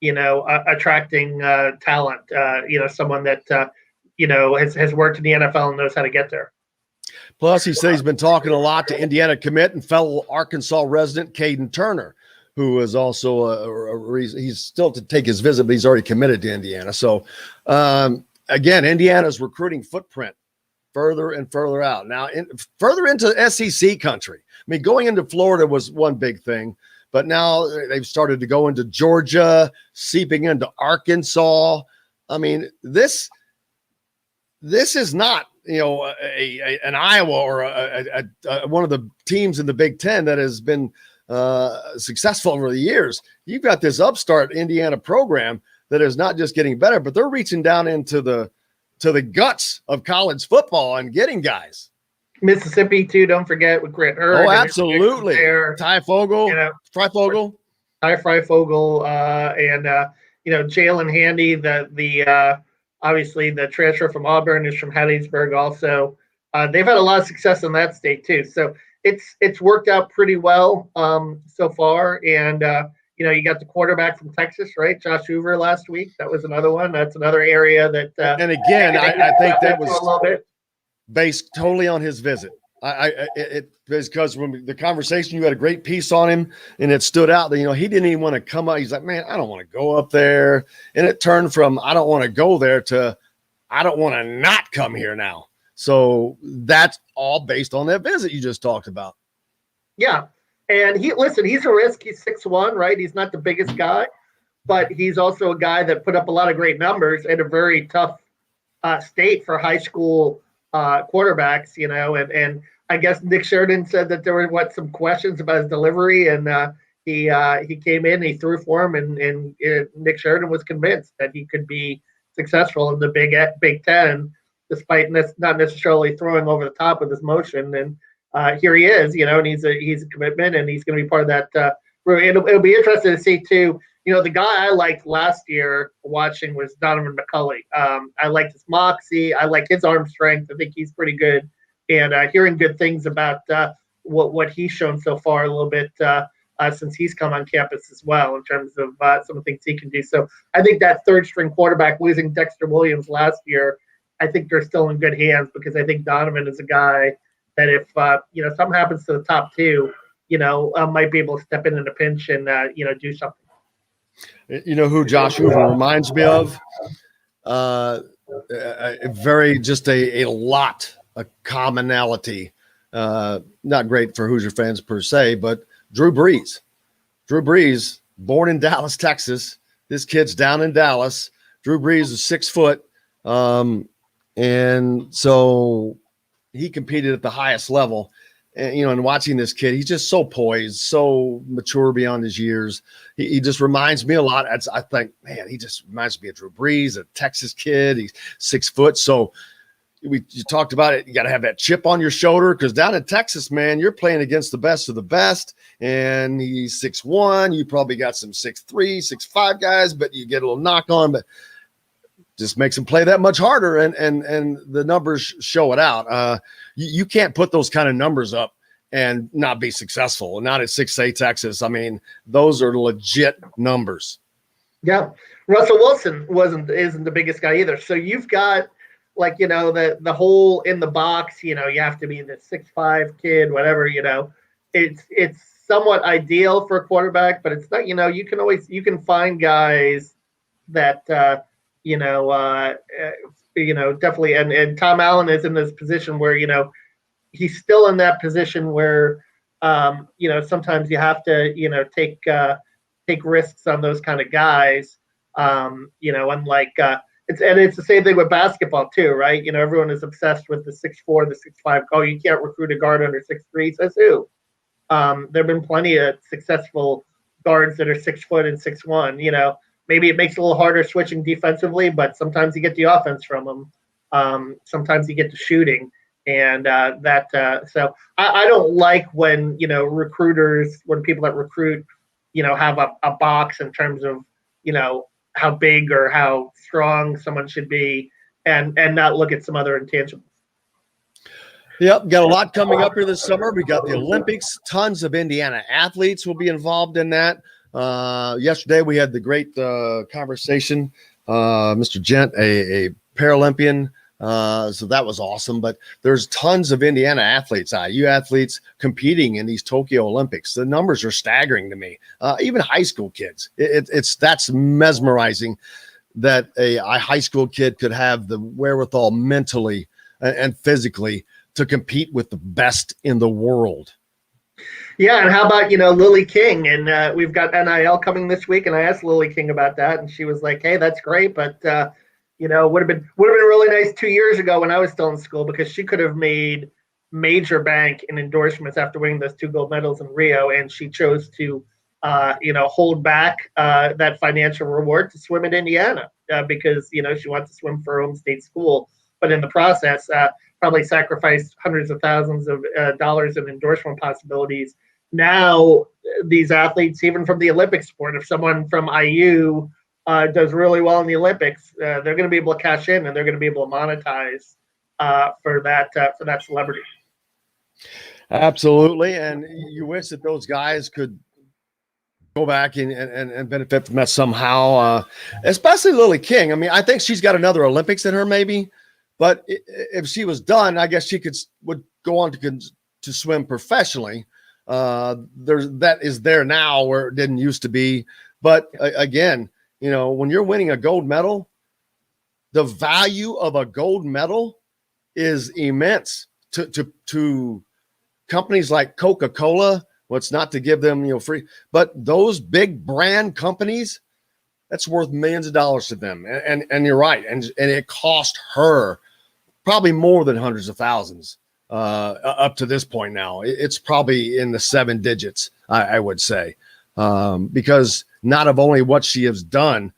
attracting talent. Someone that has worked in the NFL and knows how to get there. Plus, he said he's been talking a lot to Indiana commit and fellow Arkansas resident Caden Turner, who is also a reason he's still to take his visit, but he's already committed to Indiana. So, again, Indiana's recruiting footprint further and further out. Now, further into SEC country. I mean, going into Florida was one big thing, but now they've started to go into Georgia, seeping into Arkansas. I mean, this is not, an Iowa or one of the teams in the Big Ten that has been successful over the years. You've got this upstart Indiana program that is not just getting better, but they're reaching down into the guts of college football and getting guys. Mississippi too, don't forget, with Grant Hurd. Oh, absolutely. Ty Fogel, Freifogel, and Jalen Handy, the obviously the transfer from Auburn is from Hattiesburg also. They've had a lot of success in that state too. So it's worked out pretty well so far. And you got the quarterback from Texas, right? Josh Hoover last week. That was another one. That's another area that. And again, I think that was a little bit based totally on his visit. It because when the conversation, you had a great piece on him, and it stood out that he didn't even want to come up. He's like, man, I don't want to go up there, and it turned from I don't want to go there to I don't want to not come here now. So that's all based on that visit you just talked about. Yeah, and he's a risk. He's 6'1", right? He's not the biggest guy, but he's also a guy that put up a lot of great numbers in a very tough state for high school quarterbacks, and I guess Nick Sheridan said that there were some questions about his delivery, and he came in, he threw for him, and Nick Sheridan was convinced that he could be successful in the Big Ten, despite not necessarily throwing over the top with his motion. And here he is, and he's a commitment, and he's going to be part of that. It'll be interesting to see too. The guy I liked last year watching was Donovan McCulley. I liked his moxie. I like his arm strength. I think he's pretty good. And hearing good things about what he's shown so far a little bit since he's come on campus as well in terms of some of the things he can do. So I think that third-string quarterback, losing Dexter Williams last year, I think they're still in good hands, because I think Donovan is a guy that if something happens to the top two, might be able to step in a pinch and do something. You know who Josh Hoover reminds me of? A commonality. Not great for Hoosier fans per se, but Drew Brees. Drew Brees, born in Dallas, Texas. This kid's down in Dallas. Drew Brees is 6 foot. And so he competed at the highest level. And watching this kid, he's just so poised, so mature beyond his years. He just reminds me a lot. I think, man, he just reminds me of Drew Brees, a Texas kid. He's 6 foot. So you talked about it. You got to have that chip on your shoulder, because down in Texas, man, you're playing against the best of the best. And he's 6'1". You probably got some 6'3", 6'5" guys, but you get a little knock on. But just makes him play that much harder, and the numbers show it out. You can't put those kind of numbers up and not be successful. Not at 6A Texas. I mean, those are legit numbers. Yeah, Russell Wilson isn't the biggest guy either. So you've got the hole in the box. You have to be the 6'5" kid, whatever. It's somewhat ideal for a quarterback, but it's not. You can find guys that. Definitely. And Tom Allen is in this position where, he's still in that position where, sometimes you have to, take take risks on those kind of guys. Unlike it's the same thing with basketball too, right? Everyone is obsessed with the 6'4", the 6'5". Oh, you can't recruit a guard under 6'3". Says who? There have been plenty of successful guards that are 6 foot and 6'1". Maybe it makes it a little harder switching defensively, but sometimes you get the offense from them. Sometimes you get the shooting, and so I don't like when when people that recruit, have a box in terms of how big or how strong someone should be, and not look at some other intangibles. Yep, got a lot coming up here this summer. We got the Olympics. Tons of Indiana athletes will be involved in that. Yesterday we had the great conversation. Mr. Gent, a Paralympian. So that was awesome. But there's tons of Indiana athletes, IU athletes competing in these Tokyo Olympics. The numbers are staggering to me. Even high school kids. That's mesmerizing that a high school kid could have the wherewithal mentally and physically to compete with the best in the world. Yeah, and how about Lily King? And we've got NIL coming this week, and I asked Lily King about that, and she was like, "Hey, that's great, but would have been really nice 2 years ago when I was still in school, because she could have made major bank in endorsements after winning those 2 gold medals in Rio, and she chose to hold back that financial reward to swim in Indiana because she wants to swim for her home state school, but in the process probably sacrificed hundreds of thousands of dollars in endorsement possibilities. Now these athletes, even from the Olympic sport, if someone from IU does really well in the Olympics, they're going to be able to cash in, and they're going to be able to monetize for that celebrity. Absolutely, and you wish that those guys could go back and benefit from that somehow, especially Lily King. I mean, I think she's got another Olympics in her, maybe, but if she was done, I guess she would go on to swim professionally. That is there now where it didn't used to be, but again, when you're winning a gold medal, the value of a gold medal is immense to companies like Coca-Cola. Well, it's not to give them, free, but those big brand companies, that's worth millions of dollars to them. And you're right. And it cost her probably more than hundreds of thousands up to this point now. It's probably in the 7 digits, I would say, because not of only what she has done,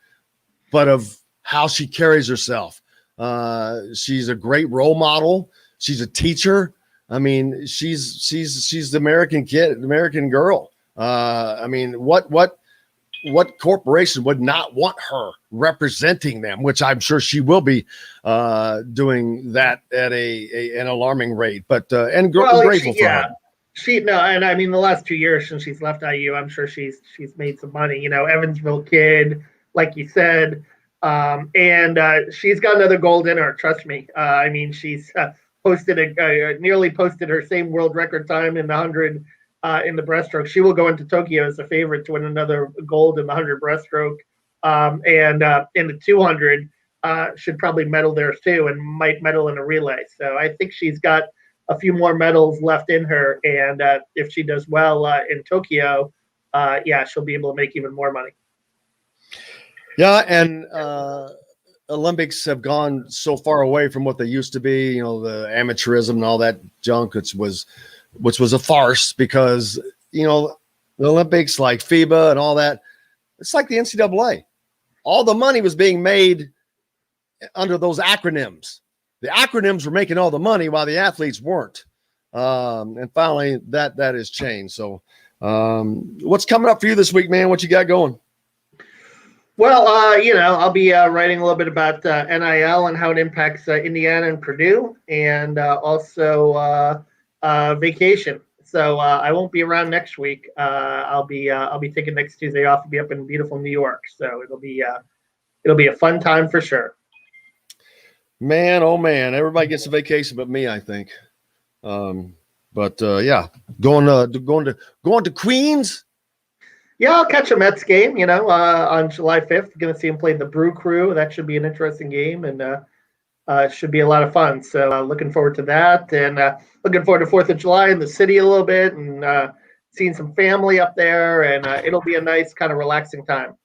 but of how she carries herself. She's a great role model. She's a teacher. I mean, she's the American kid, American girl. I mean, what corporation would not want her representing them, which I'm sure she will be doing that at an alarming rate, but grateful for her. And I mean, the last 2 years since she's left IU, I'm sure she's made some money. Evansville kid, like you said, and she's got another gold in her. Trust me. I mean, she's nearly posted her same world record time in the 100 in the breaststroke. She will go into Tokyo as a favorite to win another gold in the 100 breaststroke, and in the 200 should probably medal there too, and might medal in a relay. So I think she's got a few more medals left in her, and if she does well in Tokyo, she'll be able to make even more money. Yeah, and Olympics have gone so far away from what they used to be, the amateurism and all that junk, which was a farce, because, the Olympics, like FIBA and all that, it's like the NCAA. All the money was being made under those acronyms. The acronyms were making all the money while the athletes weren't. And finally, that has changed. So what's coming up for you this week, man? What you got going? Well, I'll be writing a little bit about NIL and how it impacts Indiana and Purdue, and also vacation. So I won't be around next week. I'll be taking next Tuesday off to be up in beautiful New York. So it'll be a fun time for sure. Man, oh man, everybody gets a vacation but me, I think. Going to Queens. Yeah, I'll catch a Mets game, on July 5th. Going to see him play the Brew Crew. That should be an interesting game, and should be a lot of fun. So looking forward to that, and looking forward to 4th of July in the city a little bit, and seeing some family up there, and it'll be a nice kind of relaxing time.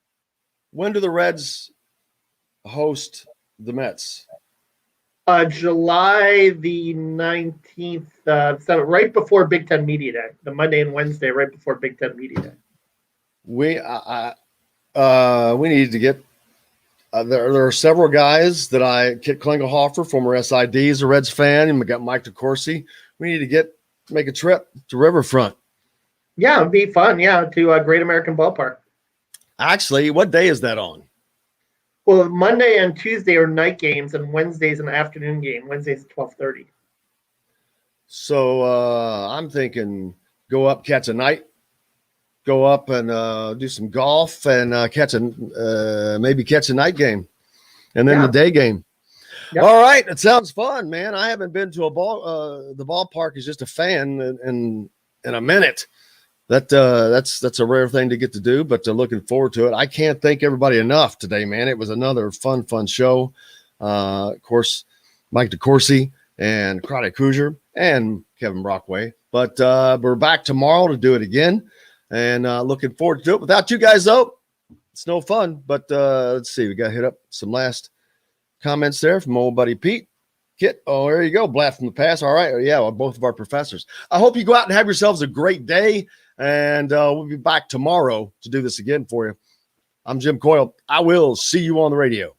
When do the Reds host the Mets? July the 19th, so right before Big Ten Media Day, the Monday and Wednesday, right before Big Ten Media Day. We need to get there are several guys that Kit Klingelhofer, former SID, is a Reds fan, and we got Mike DeCourcy. We need to make a trip to Riverfront. Yeah, it'd be fun. Yeah, to Great American Ballpark. Actually, what day is that on? Well, Monday and Tuesday are night games, and Wednesday's an afternoon game. Wednesday's at 12:30. So I'm thinking go up, catch a night, go up and do some golf and maybe catch a night game, and then the day game. Yep. All right, it sounds fun, man. I haven't been to the ballpark as just a fan in a minute. That's a rare thing to get to do, but looking forward to it. I can't thank everybody enough today, man. It was another fun show. Of course, Mike DeCourcy and Craddock Hoosier and Kevin Brockway. But we're back tomorrow to do it again, and looking forward to it. Without you guys, though, it's no fun. But let's see. We got to hit up some last comments there from old buddy Pete. Kit, oh, there you go. Blast from the past. All right. Yeah, well, both of our professors. I hope you go out and have yourselves a great day. And we'll be back tomorrow to do this again for you. I'm Jim Coyle. I will see you on the radio.